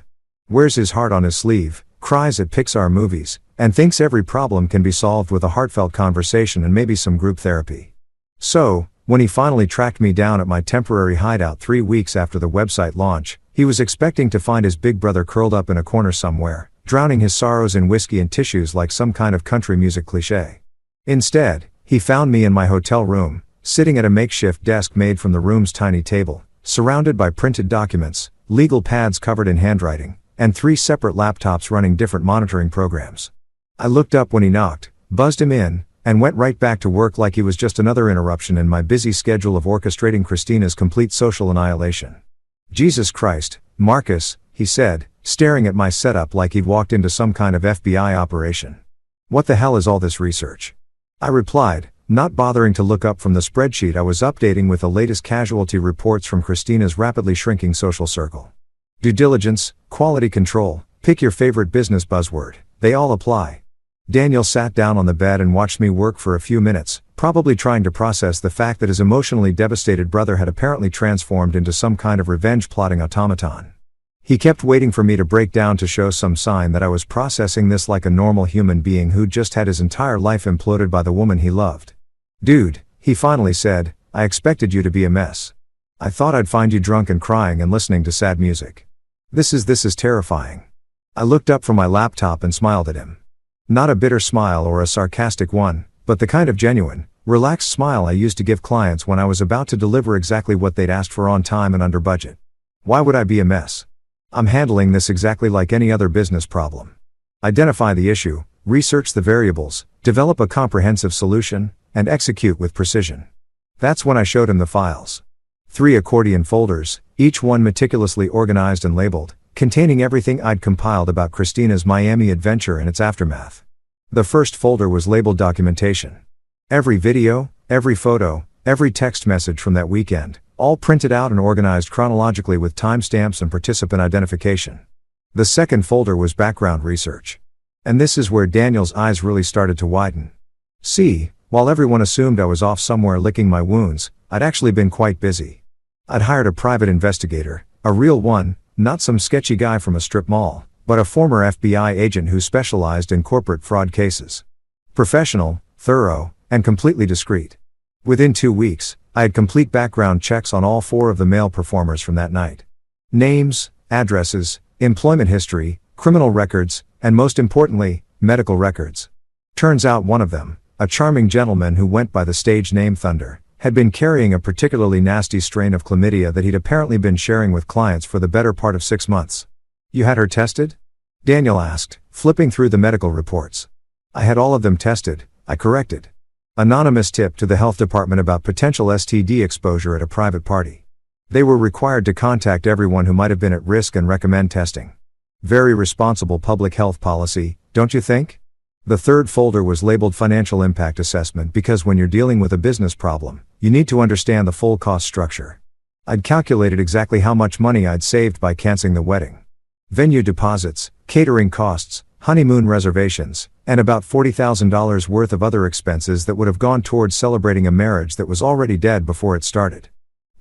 Wears his heart on his sleeve, cries at Pixar movies, and thinks every problem can be solved with a heartfelt conversation and maybe some group therapy. So, when he finally tracked me down at my temporary hideout 3 weeks after the website launch, he was expecting to find his big brother curled up in a corner somewhere, drowning his sorrows in whiskey and tissues like some kind of country music cliché. Instead, he found me in my hotel room, sitting at a makeshift desk made from the room's tiny table, surrounded by printed documents, legal pads covered in handwriting, and 3 separate laptops running different monitoring programs. I looked up when he knocked, buzzed him in, and went right back to work like he was just another interruption in my busy schedule of orchestrating Christina's complete social annihilation. Jesus Christ, Marcus, he said, staring at my setup like he'd walked into some kind of FBI operation. What the hell is all this research? I replied, not bothering to look up from the spreadsheet I was updating with the latest casualty reports from Christina's rapidly shrinking social circle. Due diligence, quality control, pick your favorite business buzzword, they all apply. Daniel sat down on the bed and watched me work for a few minutes, probably trying to process the fact that his emotionally devastated brother had apparently transformed into some kind of revenge-plotting automaton. He kept waiting for me to break down to show some sign that I was processing this like a normal human being who'd just had his entire life imploded by the woman he loved. Dude, he finally said, I expected you to be a mess. I thought I'd find you drunk and crying and listening to sad music. This is terrifying. I looked up from my laptop and smiled at him. Not a bitter smile or a sarcastic one, but the kind of genuine, relaxed smile I used to give clients when I was about to deliver exactly what they'd asked for on time and under budget. Why would I be a mess? I'm handling this exactly like any other business problem. Identify the issue, research the variables, develop a comprehensive solution, and execute with precision. That's when I showed him the files. 3 accordion folders, each one meticulously organized and labeled, containing everything I'd compiled about Christina's Miami adventure and its aftermath. The first folder was labeled documentation. Every video, every photo, every text message from that weekend, all printed out and organized chronologically with timestamps and participant identification. The second folder was background research. And this is where Daniel's eyes really started to widen. See, while everyone assumed I was off somewhere licking my wounds, I'd actually been quite busy. I'd hired a private investigator, a real one, not some sketchy guy from a strip mall, but a former FBI agent who specialized in corporate fraud cases. Professional, thorough, and completely discreet. Within 2 weeks, I had complete background checks on all 4 of the male performers from that night. Names, addresses, employment history, criminal records, and most importantly, medical records. Turns out one of them, a charming gentleman who went by the stage name Thunder, had been carrying a particularly nasty strain of chlamydia that he'd apparently been sharing with clients for the better part of 6 months. You had her tested? Daniel asked, flipping through the medical reports. I had all of them tested, I corrected. Anonymous tip to the health department about potential STD exposure at a private party. They were required to contact everyone who might have been at risk and recommend testing. Very responsible public health policy, don't you think? The third folder was labeled Financial Impact Assessment because when you're dealing with a business problem, you need to understand the full cost structure. I'd calculated exactly how much money I'd saved by canceling the wedding. Venue deposits, catering costs, honeymoon reservations, and about $40,000 worth of other expenses that would have gone towards celebrating a marriage that was already dead before it started.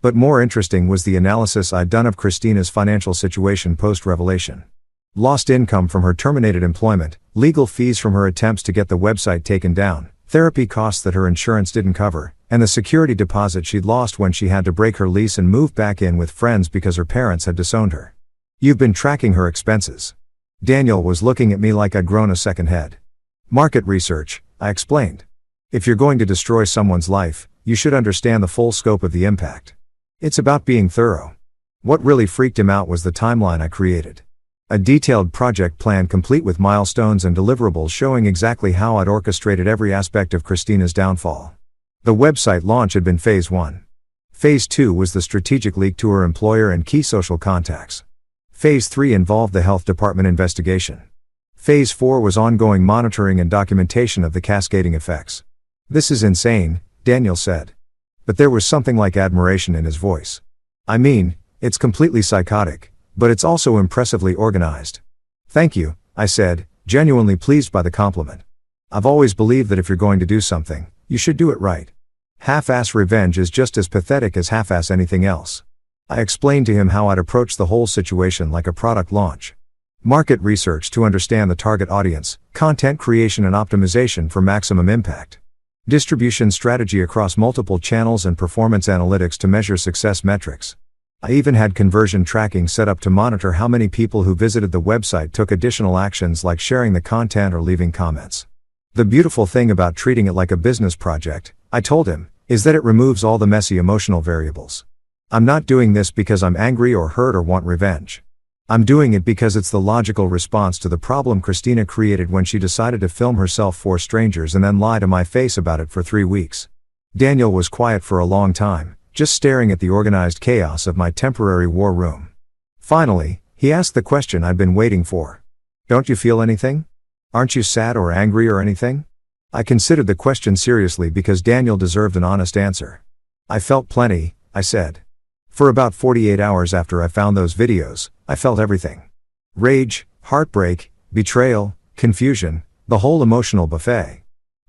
But more interesting was the analysis I'd done of Christina's financial situation post-revelation. Lost income from her terminated employment, legal fees from her attempts to get the website taken down, therapy costs that her insurance didn't cover, and the security deposit she'd lost when she had to break her lease and move back in with friends because her parents had disowned her. You've been tracking her expenses. Daniel was looking at me like I'd grown a second head. Market research, I explained. If you're going to destroy someone's life, you should understand the full scope of the impact. It's about being thorough. What really freaked him out was the timeline I created. A detailed project plan complete with milestones and deliverables showing exactly how I'd orchestrated every aspect of Christina's downfall. The website launch had been phase 1. Phase 2 was the strategic leak to her employer and key social contacts. Phase 3 involved the health department investigation. Phase 4 was ongoing monitoring and documentation of the cascading effects. This is insane, Daniel said. But there was something like admiration in his voice. I mean, it's completely psychotic, but it's also impressively organized. Thank you, I said, genuinely pleased by the compliment. I've always believed that if you're going to do something, you should do it right. Half-ass revenge is just as pathetic as half-ass anything else. I explained to him how I'd approach the whole situation like a product launch. Market research to understand the target audience, content creation and optimization for maximum impact. Distribution strategy across multiple channels and performance analytics to measure success metrics. I even had conversion tracking set up to monitor how many people who visited the website took additional actions like sharing the content or leaving comments. The beautiful thing about treating it like a business project, I told him, is that it removes all the messy emotional variables. I'm not doing this because I'm angry or hurt or want revenge. I'm doing it because it's the logical response to the problem Christina created when she decided to film herself for strangers and then lie to my face about it for 3 weeks. Daniel was quiet for a long time, just staring at the organized chaos of my temporary war room. Finally, he asked the question I'd been waiting for. Don't you feel anything? Aren't you sad or angry or anything? I considered the question seriously because Daniel deserved an honest answer. I felt plenty, I said. For about 48 hours after I found those videos, I felt everything. Rage, heartbreak, betrayal, confusion, the whole emotional buffet.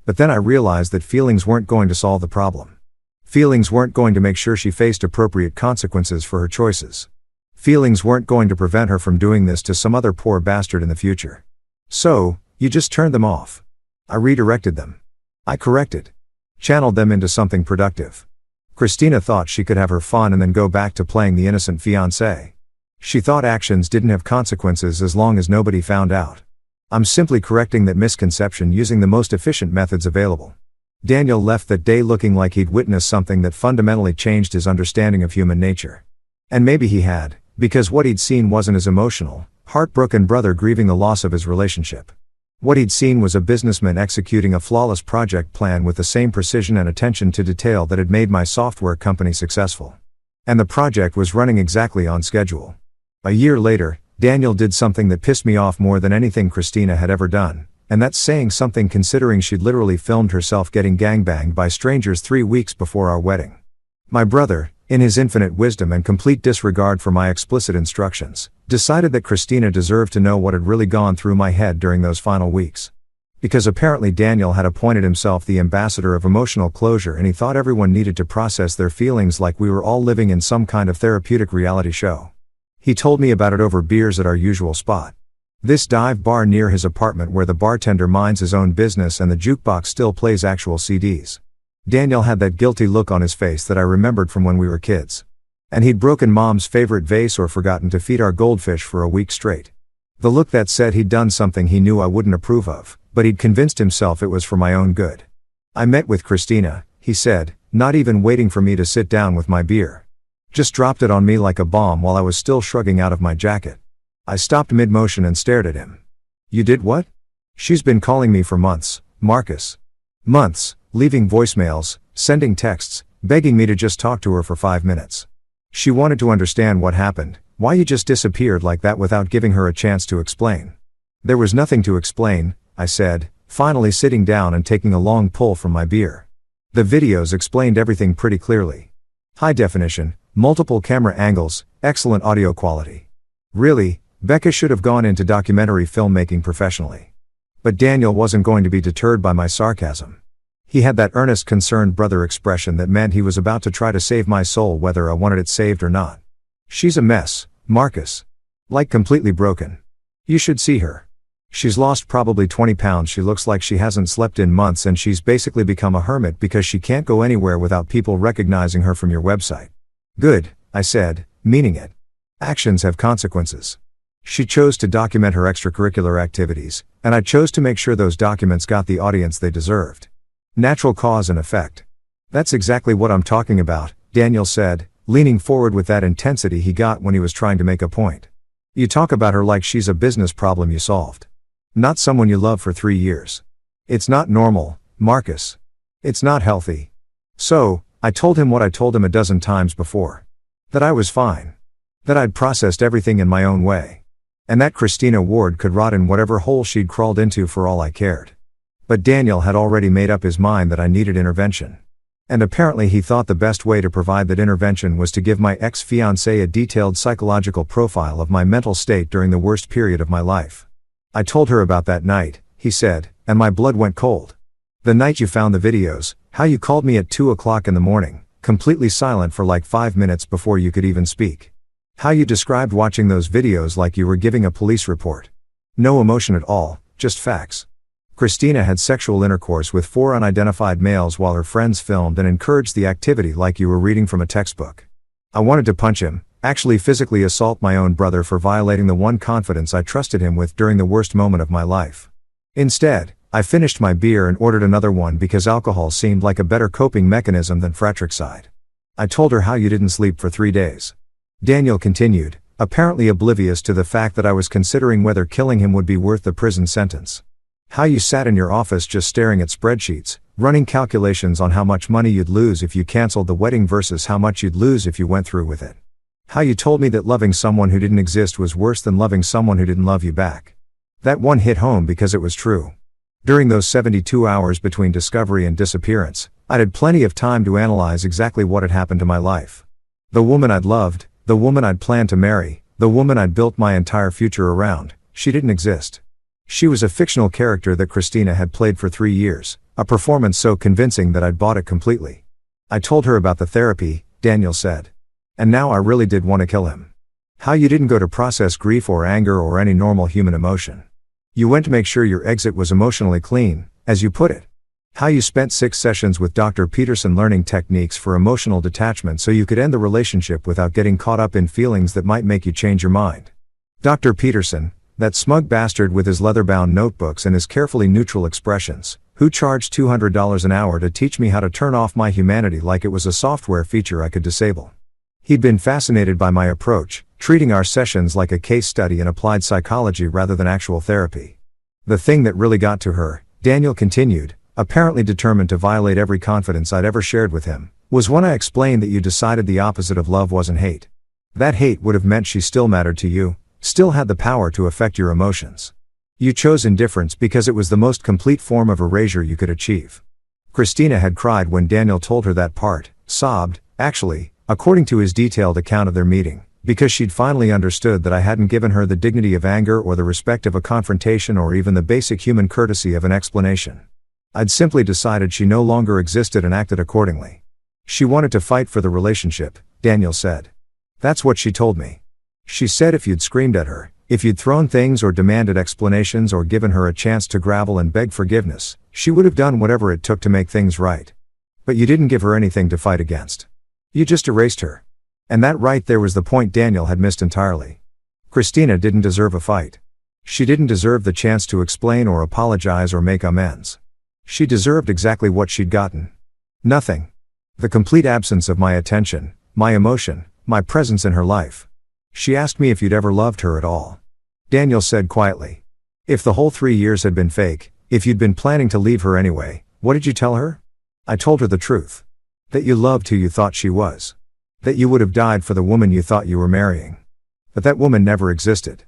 But then I realized that feelings weren't going to solve the problem. Feelings weren't going to make sure she faced appropriate consequences for her choices. Feelings weren't going to prevent her from doing this to some other poor bastard in the future. So, you just turned them off. I redirected them. I corrected. Channeled them into something productive. Christina thought she could have her fun and then go back to playing the innocent fiancé. She thought actions didn't have consequences as long as nobody found out. I'm simply correcting that misconception using the most efficient methods available. Daniel left that day looking like he'd witnessed something that fundamentally changed his understanding of human nature. And maybe he had, because what he'd seen wasn't his emotional, heartbroken brother grieving the loss of his relationship. What he'd seen was a businessman executing a flawless project plan with the same precision and attention to detail that had made my software company successful. And the project was running exactly on schedule. A year later, Daniel did something that pissed me off more than anything Christina had ever done, and that's saying something considering she'd literally filmed herself getting gangbanged by strangers 3 weeks before our wedding. My brother, in his infinite wisdom and complete disregard for my explicit instructions, decided that Christina deserved to know what had really gone through my head during those final weeks. Because apparently Daniel had appointed himself the ambassador of emotional closure and he thought everyone needed to process their feelings like we were all living in some kind of therapeutic reality show. He told me about it over beers at our usual spot. This dive bar near his apartment where the bartender minds his own business and the jukebox still plays actual CDs. Daniel had that guilty look on his face that I remembered from when we were kids. And he'd broken Mom's favorite vase or forgotten to feed our goldfish for a week straight. The look that said he'd done something he knew I wouldn't approve of, but he'd convinced himself it was for my own good. I met with Christina, he said, not even waiting for me to sit down with my beer. Just dropped it on me like a bomb while I was still shrugging out of my jacket. I stopped mid-motion and stared at him. You did what? She's been calling me for months, Marcus. Months, leaving voicemails, sending texts, begging me to just talk to her for 5 minutes. She wanted to understand what happened, why you just disappeared like that without giving her a chance to explain. There was nothing to explain, I said, finally sitting down and taking a long pull from my beer. The videos explained everything pretty clearly. High definition, multiple camera angles, excellent audio quality. Really, Becca should have gone into documentary filmmaking professionally. But Daniel wasn't going to be deterred by my sarcasm. He had that earnest, concerned brother expression that meant he was about to try to save my soul whether I wanted it saved or not. She's a mess, Marcus. Like completely broken. You should see her. She's lost probably 20 pounds. She looks like she hasn't slept in months, and she's basically become a hermit because she can't go anywhere without people recognizing her from your website. Good, I said, meaning it. Actions have consequences. She chose to document her extracurricular activities, and I chose to make sure those documents got the audience they deserved. Natural cause and effect. That's exactly what I'm talking about, Daniel said, leaning forward with that intensity he got when he was trying to make a point. You talk about her like she's a business problem you solved. Not someone you love for 3 years. It's not normal, Marcus. It's not healthy. So, I told him what I told him a dozen times before. That I was fine. That I'd processed everything in my own way. And that Christina Ward could rot in whatever hole she'd crawled into for all I cared. But Daniel had already made up his mind that I needed intervention. And apparently he thought the best way to provide that intervention was to give my ex-fiancée a detailed psychological profile of my mental state during the worst period of my life. I told her about that night, he said, and my blood went cold. The night you found the videos, how you called me at 2 o'clock in the morning, completely silent for like 5 minutes before you could even speak. How you described watching those videos like you were giving a police report. No emotion at all, just facts. Christina had sexual intercourse with 4 unidentified males while her friends filmed and encouraged the activity like you were reading from a textbook. I wanted to punch him, actually physically assault my own brother for violating the one confidence I trusted him with during the worst moment of my life. Instead, I finished my beer and ordered another one because alcohol seemed like a better coping mechanism than fratricide. I told her how you didn't sleep for 3 days. Daniel continued, apparently oblivious to the fact that I was considering whether killing him would be worth the prison sentence. How you sat in your office just staring at spreadsheets, running calculations on how much money you'd lose if you canceled the wedding versus how much you'd lose if you went through with it. How you told me that loving someone who didn't exist was worse than loving someone who didn't love you back. That one hit home because it was true. During those 72 hours between discovery and disappearance, I'd had plenty of time to analyze exactly what had happened to my life. The woman I'd loved, the woman I'd planned to marry, the woman I'd built my entire future around, she didn't exist. She was a fictional character that Christina had played for 3 years, a performance so convincing that I'd bought it completely. I told her about the therapy, Daniel said. And now I really did want to kill him. How you didn't go to process grief or anger or any normal human emotion. You went to make sure your exit was emotionally clean, as you put it. How you spent 6 sessions with Dr. Peterson learning techniques for emotional detachment so you could end the relationship without getting caught up in feelings that might make you change your mind. Dr. Peterson, that smug bastard with his leather-bound notebooks and his carefully neutral expressions, who charged $200 an hour to teach me how to turn off my humanity like it was a software feature I could disable. He'd been fascinated by my approach, treating our sessions like a case study in applied psychology rather than actual therapy. The thing that really got to her, Daniel continued, apparently determined to violate every confidence I'd ever shared with him, was when I explained that you decided the opposite of love wasn't hate. That hate would have meant she still mattered to you, still had the power to affect your emotions. You chose indifference because it was the most complete form of erasure you could achieve. Christina had cried when Daniel told her that part, sobbed, actually, according to his detailed account of their meeting, because she'd finally understood that I hadn't given her the dignity of anger or the respect of a confrontation or even the basic human courtesy of an explanation. I'd simply decided she no longer existed and acted accordingly. She wanted to fight for the relationship, Daniel said. That's what she told me. She said if you'd screamed at her, if you'd thrown things or demanded explanations or given her a chance to grovel and beg forgiveness, she would have done whatever it took to make things right. But you didn't give her anything to fight against. You just erased her. And that right there was the point Daniel had missed entirely. Christina didn't deserve a fight. She didn't deserve the chance to explain or apologize or make amends. She deserved exactly what she'd gotten. Nothing. The complete absence of my attention, my emotion, my presence in her life. She asked me if you'd ever loved her at all. Daniel said quietly. If the whole 3 years had been fake, if you'd been planning to leave her anyway, what did you tell her? I told her the truth. That you loved who you thought she was. That you would have died for the woman you thought you were marrying. But that woman never existed.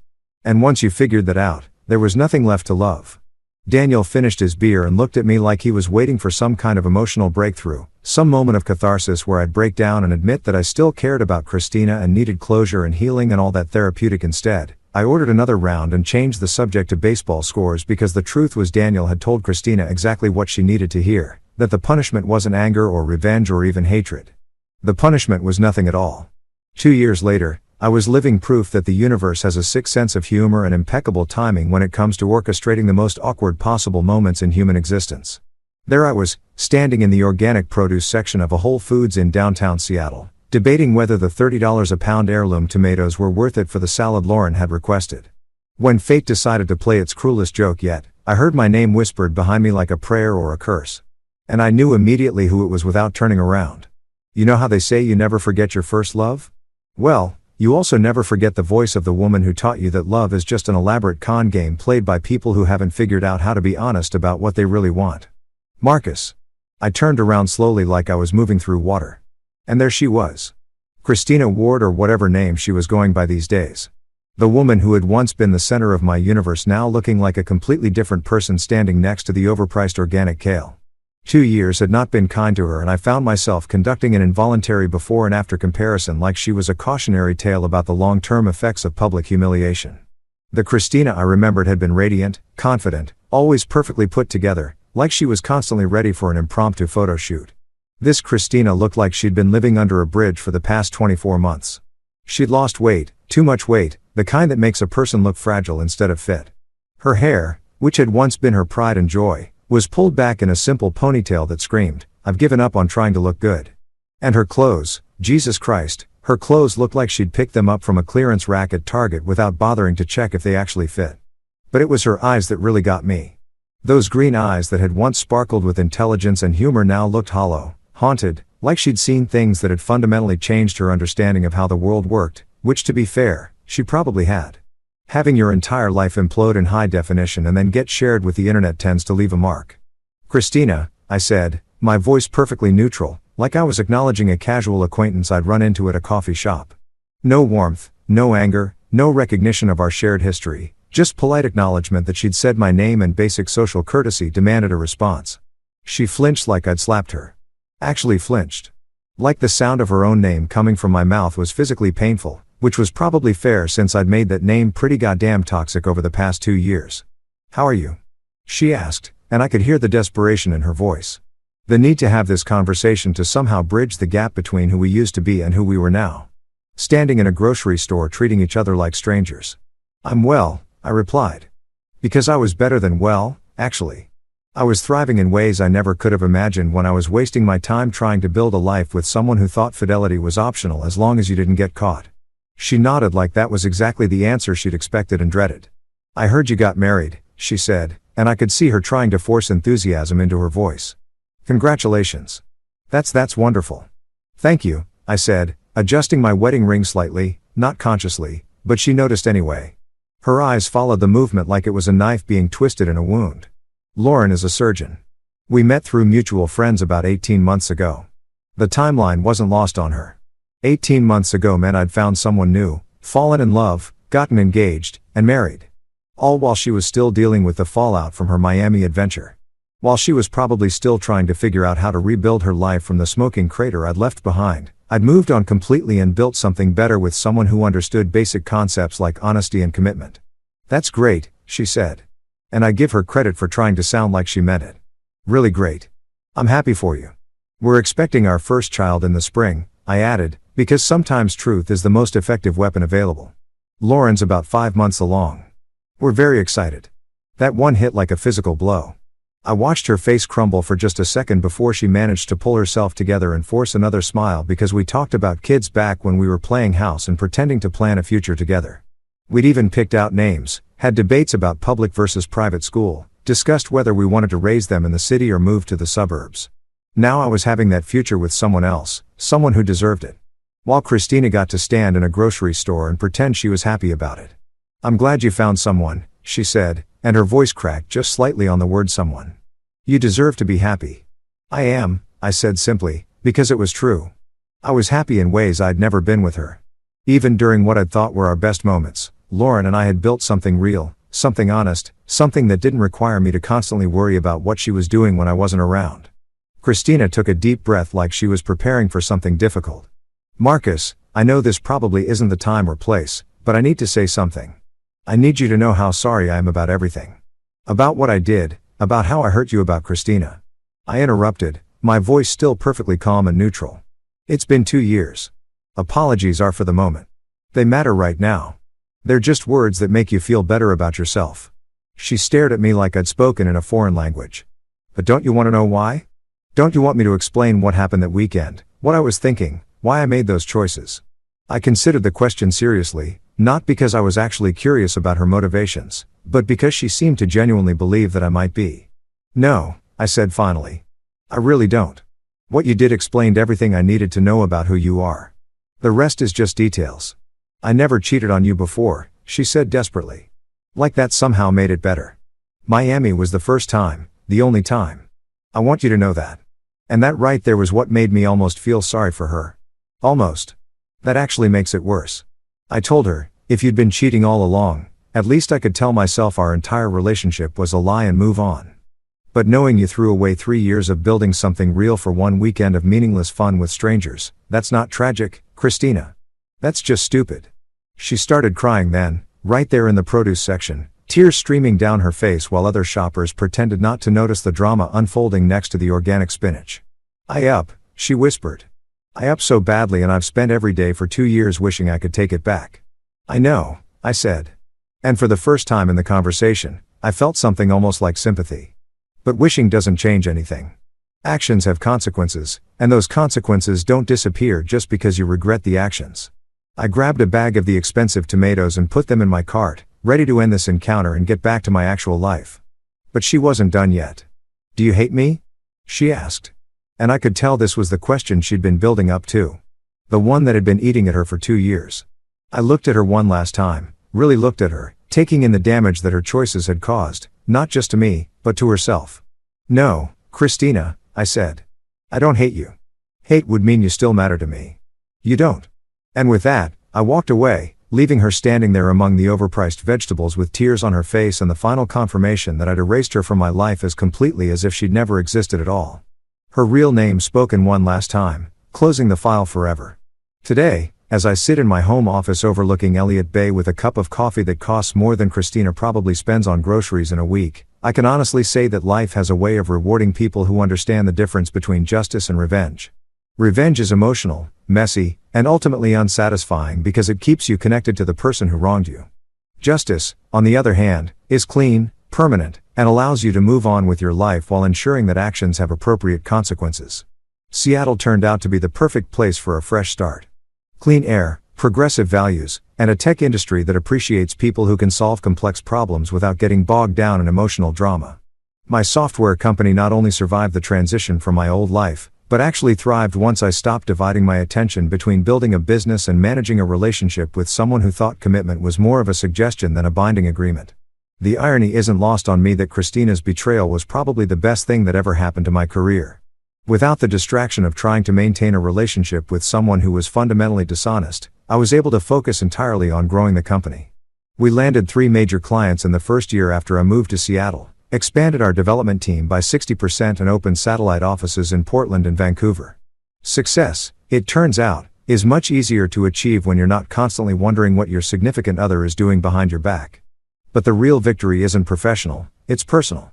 And once you figured that out, there was nothing left to love. Daniel finished his beer and looked at me like he was waiting for some kind of emotional breakthrough, some moment of catharsis where I'd break down and admit that I still cared about Christina and needed closure and healing and all that therapeutic. Instead, I ordered another round and changed the subject to baseball scores because the truth was Daniel had told Christina exactly what she needed to hear, that the punishment wasn't anger or revenge or even hatred. The punishment was nothing at all. 2 years later, I was living proof that the universe has a sick sense of humor and impeccable timing when it comes to orchestrating the most awkward possible moments in human existence. There I was, standing in the organic produce section of a Whole Foods in downtown Seattle, debating whether the $30 a pound heirloom tomatoes were worth it for the salad Lauren had requested. When fate decided to play its cruelest joke yet, I heard my name whispered behind me like a prayer or a curse. And I knew immediately who it was without turning around. You know how they say you never forget your first love? Well, you also never forget the voice of the woman who taught you that love is just an elaborate con game played by people who haven't figured out how to be honest about what they really want. Marcus. I turned around slowly like I was moving through water. And there she was. Christina Ward, or whatever name she was going by these days. The woman who had once been the center of my universe, now looking like a completely different person standing next to the overpriced organic kale. 2 years had not been kind to her, and I found myself conducting an involuntary before and after comparison like she was a cautionary tale about the long-term effects of public humiliation. The Christina I remembered had been radiant, confident, always perfectly put together, like she was constantly ready for an impromptu photo shoot. This Christina looked like she'd been living under a bridge for the past 24 months. She'd lost weight, too much weight, the kind that makes a person look fragile instead of fit. Her hair, which had once been her pride and joy, was pulled back in a simple ponytail that screamed, "I've given up on trying to look good." And her clothes, Jesus Christ, her clothes looked like she'd picked them up from a clearance rack at Target without bothering to check if they actually fit. But it was her eyes that really got me. Those green eyes that had once sparkled with intelligence and humor now looked hollow, haunted, like she'd seen things that had fundamentally changed her understanding of how the world worked, which, to be fair, she probably had. Having your entire life implode in high definition and then get shared with the internet tends to leave a mark. "Christina," I said, my voice perfectly neutral, like I was acknowledging a casual acquaintance I'd run into at a coffee shop. No warmth, no anger, no recognition of our shared history, just polite acknowledgement that she'd said my name, and basic social courtesy demanded a response. She flinched like I'd slapped her. Actually flinched. Like the sound of her own name coming from my mouth was physically painful, which was probably fair since I'd made that name pretty goddamn toxic over the past 2 years. "How are you?" she asked, and I could hear the desperation in her voice. The need to have this conversation to somehow bridge the gap between who we used to be and who we were now. Standing in a grocery store treating each other like strangers. "I'm well," I replied. Because I was better than well, actually. I was thriving in ways I never could have imagined when I was wasting my time trying to build a life with someone who thought fidelity was optional as long as you didn't get caught. She nodded like that was exactly the answer she'd expected and dreaded. "I heard you got married," she said, and I could see her trying to force enthusiasm into her voice. "Congratulations. That's wonderful." "Thank you," I said, adjusting my wedding ring slightly, not consciously, but she noticed anyway. Her eyes followed the movement like it was a knife being twisted in a wound. "Lauren is a surgeon. We met through mutual friends about 18 months ago." The timeline wasn't lost on her. 18 months ago meant I'd found someone new, fallen in love, gotten engaged, and married. All while she was still dealing with the fallout from her Miami adventure. While she was probably still trying to figure out how to rebuild her life from the smoking crater I'd left behind, I'd moved on completely and built something better with someone who understood basic concepts like honesty and commitment. "That's great," she said. And I give her credit for trying to sound like she meant it. "Really great. I'm happy for you. We're expecting our first child in the spring," I added, because sometimes truth is the most effective weapon available. "Lauren's about 5 months along. We're very excited." That one hit like a physical blow. I watched her face crumble for just a second before she managed to pull herself together and force another smile, because we talked about kids back when we were playing house and pretending to plan a future together. We'd even picked out names, had debates about public versus private school, discussed whether we wanted to raise them in the city or move to the suburbs. Now I was having that future with someone else, someone who deserved it. While Christina got to stand in a grocery store and pretend she was happy about it. I'm glad you found someone, she said, and her voice cracked just slightly on the word someone. You deserve to be happy. I am, I said simply, because it was true. I was happy in ways I'd never been with her. Even during what I'd thought were our best moments, Lauren and I had built something real, something honest, something that didn't require me to constantly worry about what she was doing when I wasn't around. Christina took a deep breath like she was preparing for something difficult. Marcus, I know this probably isn't the time or place, but I need to say something. I need you to know how sorry I am about everything. About what I did, about how I hurt you, about Christina. I interrupted, my voice still perfectly calm and neutral. It's been 2 years. Apologies are for the moment. They matter right now. They're just words that make you feel better about yourself. She stared at me like I'd spoken in a foreign language. But don't you want to know why? Don't you want me to explain what happened that weekend, what I was thinking, why I made those choices? I considered the question seriously, not because I was actually curious about her motivations, but because she seemed to genuinely believe that I might be. No, I said finally. I really don't. What you did explained everything I needed to know about who you are. The rest is just details. I never cheated on you before, she said desperately. Like that somehow made it better. Miami was the first time, the only time. I want you to know that. And that right there was what made me almost feel sorry for her. Almost. That actually makes it worse. I told her, if you'd been cheating all along, at least I could tell myself our entire relationship was a lie and move on. But knowing you threw away 3 years of building something real for one weekend of meaningless fun with strangers, that's not tragic, Christina. That's just stupid. She started crying then, right there in the produce section, tears streaming down her face while other shoppers pretended not to notice the drama unfolding next to the organic spinach. She whispered. I up so badly, and I've spent every day for 2 years wishing I could take it back. I know, I said. And for the first time in the conversation, I felt something almost like sympathy. But wishing doesn't change anything. Actions have consequences, and those consequences don't disappear just because you regret the actions. I grabbed a bag of the expensive tomatoes and put them in my cart, ready to end this encounter and get back to my actual life. But she wasn't done yet. Do you hate me? She asked. And I could tell this was the question she'd been building up to. The one that had been eating at her for 2 years. I looked at her one last time, really looked at her, taking in the damage that her choices had caused, not just to me, but to herself. No, Christina, I said. I don't hate you. Hate would mean you still matter to me. You don't. And with that, I walked away, leaving her standing there among the overpriced vegetables with tears on her face and the final confirmation that I'd erased her from my life as completely as if she'd never existed at all. Her real name spoken one last time, closing the file forever. Today, as I sit in my home office overlooking Elliott Bay with a cup of coffee that costs more than Christina probably spends on groceries in a week, I can honestly say that life has a way of rewarding people who understand the difference between justice and revenge. Revenge is emotional, messy, and ultimately unsatisfying because it keeps you connected to the person who wronged you. Justice, on the other hand, is clean, permanent, and allows you to move on with your life while ensuring that actions have appropriate consequences. Seattle turned out to be the perfect place for a fresh start. Clean air, progressive values, and a tech industry that appreciates people who can solve complex problems without getting bogged down in emotional drama. My software company not only survived the transition from my old life, but actually thrived once I stopped dividing my attention between building a business and managing a relationship with someone who thought commitment was more of a suggestion than a binding agreement. The irony isn't lost on me that Christina's betrayal was probably the best thing that ever happened to my career. Without the distraction of trying to maintain a relationship with someone who was fundamentally dishonest, I was able to focus entirely on growing the company. We landed 3 major clients in the first year after I moved to Seattle, expanded our development team by 60% and opened satellite offices in Portland and Vancouver. Success, it turns out, is much easier to achieve when you're not constantly wondering what your significant other is doing behind your back. But the real victory isn't professional, it's personal.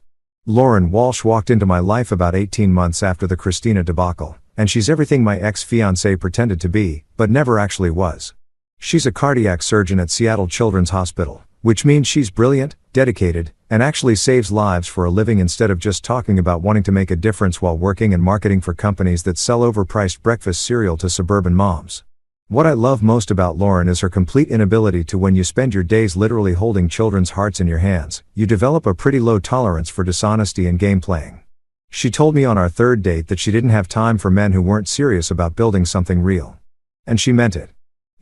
Lauren Walsh walked into my life about 18 months after the Christina debacle, and she's everything my ex-fiancé pretended to be, but never actually was. She's a cardiac surgeon at Seattle Children's Hospital, which means she's brilliant, dedicated, and actually saves lives for a living instead of just talking about wanting to make a difference while working and marketing for companies that sell overpriced breakfast cereal to suburban moms. What I love most about Lauren is her complete inability to, when you spend your days literally holding children's hearts in your hands, you develop a pretty low tolerance for dishonesty and game playing. She told me on our 3rd date that she didn't have time for men who weren't serious about building something real. And she meant it.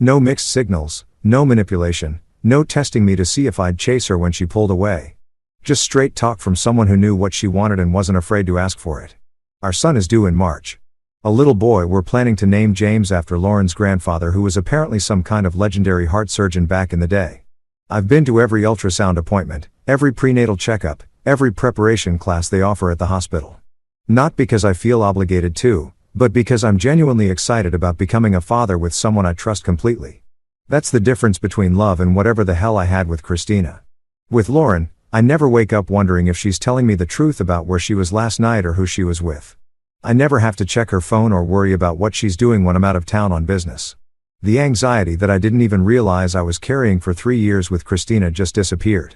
No mixed signals, no manipulation, No testing me to see if I'd chase her when she pulled away. Just straight talk from someone who knew what she wanted and wasn't afraid to ask for it. Our son is due in March. A little boy we're planning to name James after Lauren's grandfather, who was apparently some kind of legendary heart surgeon back in the day. I've been to every ultrasound appointment, every prenatal checkup, every preparation class they offer at the hospital. Not because I feel obligated to, but because I'm genuinely excited about becoming a father with someone I trust completely. That's the difference between love and whatever the hell I had with Christina. With Lauren, I never wake up wondering if she's telling me the truth about where she was last night or who she was with. I never have to check her phone or worry about what she's doing when I'm out of town on business. The anxiety that I didn't even realize I was carrying for 3 years with Christina just disappeared.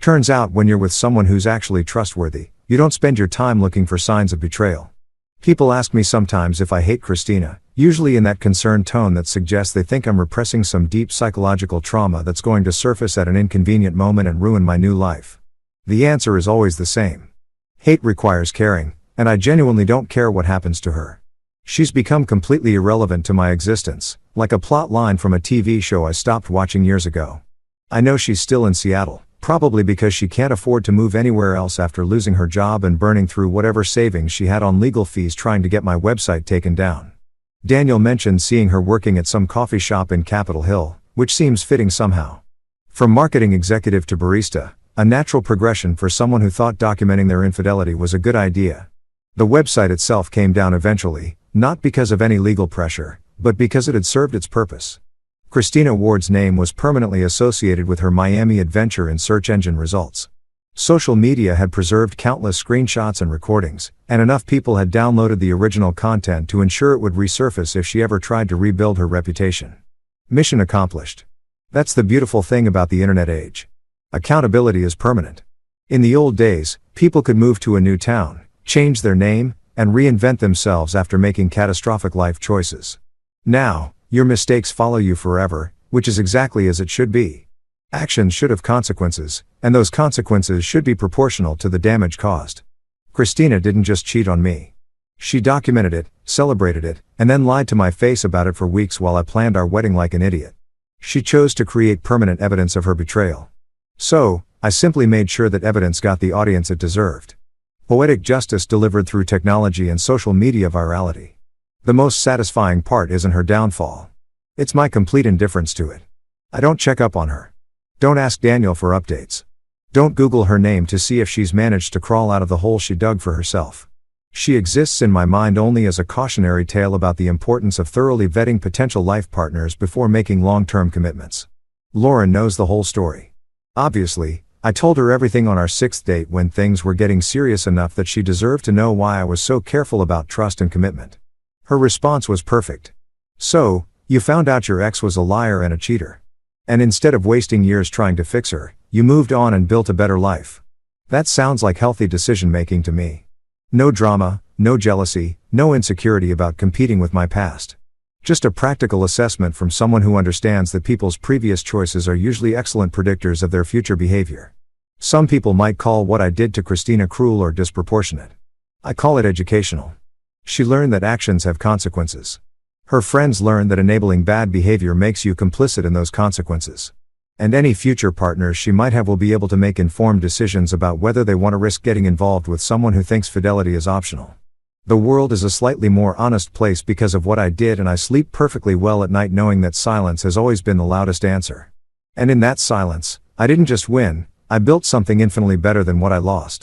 Turns out when you're with someone who's actually trustworthy, you don't spend your time looking for signs of betrayal. People ask me sometimes if I hate Christina, usually in that concerned tone that suggests they think I'm repressing some deep psychological trauma that's going to surface at an inconvenient moment and ruin my new life. The answer is always the same. Hate requires caring, and I genuinely don't care what happens to her. She's become completely irrelevant to my existence, like a plot line from a TV show I stopped watching years ago. I know she's still in Seattle, probably because she can't afford to move anywhere else after losing her job and burning through whatever savings she had on legal fees trying to get my website taken down. Daniel mentioned seeing her working at some coffee shop in Capitol Hill, which seems fitting somehow. From marketing executive to barista, a natural progression for someone who thought documenting their infidelity was a good idea. The website itself came down eventually, not because of any legal pressure, but because it had served its purpose. Christina Ward's name was permanently associated with her Miami adventure in search engine results. Social media had preserved countless screenshots and recordings, and enough people had downloaded the original content to ensure it would resurface if she ever tried to rebuild her reputation. Mission accomplished. That's the beautiful thing about the internet age. Accountability is permanent. In the old days, people could move to a new town, change their name, and reinvent themselves after making catastrophic life choices. Now, your mistakes follow you forever, which is exactly as it should be. Actions should have consequences, and those consequences should be proportional to the damage caused. Christina didn't just cheat on me. She documented it, celebrated it, and then lied to my face about it for weeks while I planned our wedding like an idiot. She chose to create permanent evidence of her betrayal. So, I simply made sure that evidence got the audience it deserved. Poetic justice delivered through technology and social media virality. The most satisfying part isn't her downfall. It's my complete indifference to it. I don't check up on her. Don't ask Daniel for updates. Don't Google her name to see if she's managed to crawl out of the hole she dug for herself. She exists in my mind only as a cautionary tale about the importance of thoroughly vetting potential life partners before making long-term commitments. Lauren knows the whole story. Obviously, I told her everything on our 6th date when things were getting serious enough that she deserved to know why I was so careful about trust and commitment. Her response was perfect. So, you found out your ex was a liar and a cheater. And instead of wasting years trying to fix her, you moved on and built a better life. That sounds like healthy decision-making to me. No drama, no jealousy, no insecurity about competing with my past. Just a practical assessment from someone who understands that people's previous choices are usually excellent predictors of their future behavior. Some people might call what I did to Christina cruel or disproportionate. I call it educational. She learned that actions have consequences. Her friends learned that enabling bad behavior makes you complicit in those consequences. And any future partners she might have will be able to make informed decisions about whether they want to risk getting involved with someone who thinks fidelity is optional. The world is a slightly more honest place because of what I did, and I sleep perfectly well at night knowing that silence has always been the loudest answer. And in that silence, I didn't just win, I built something infinitely better than what I lost.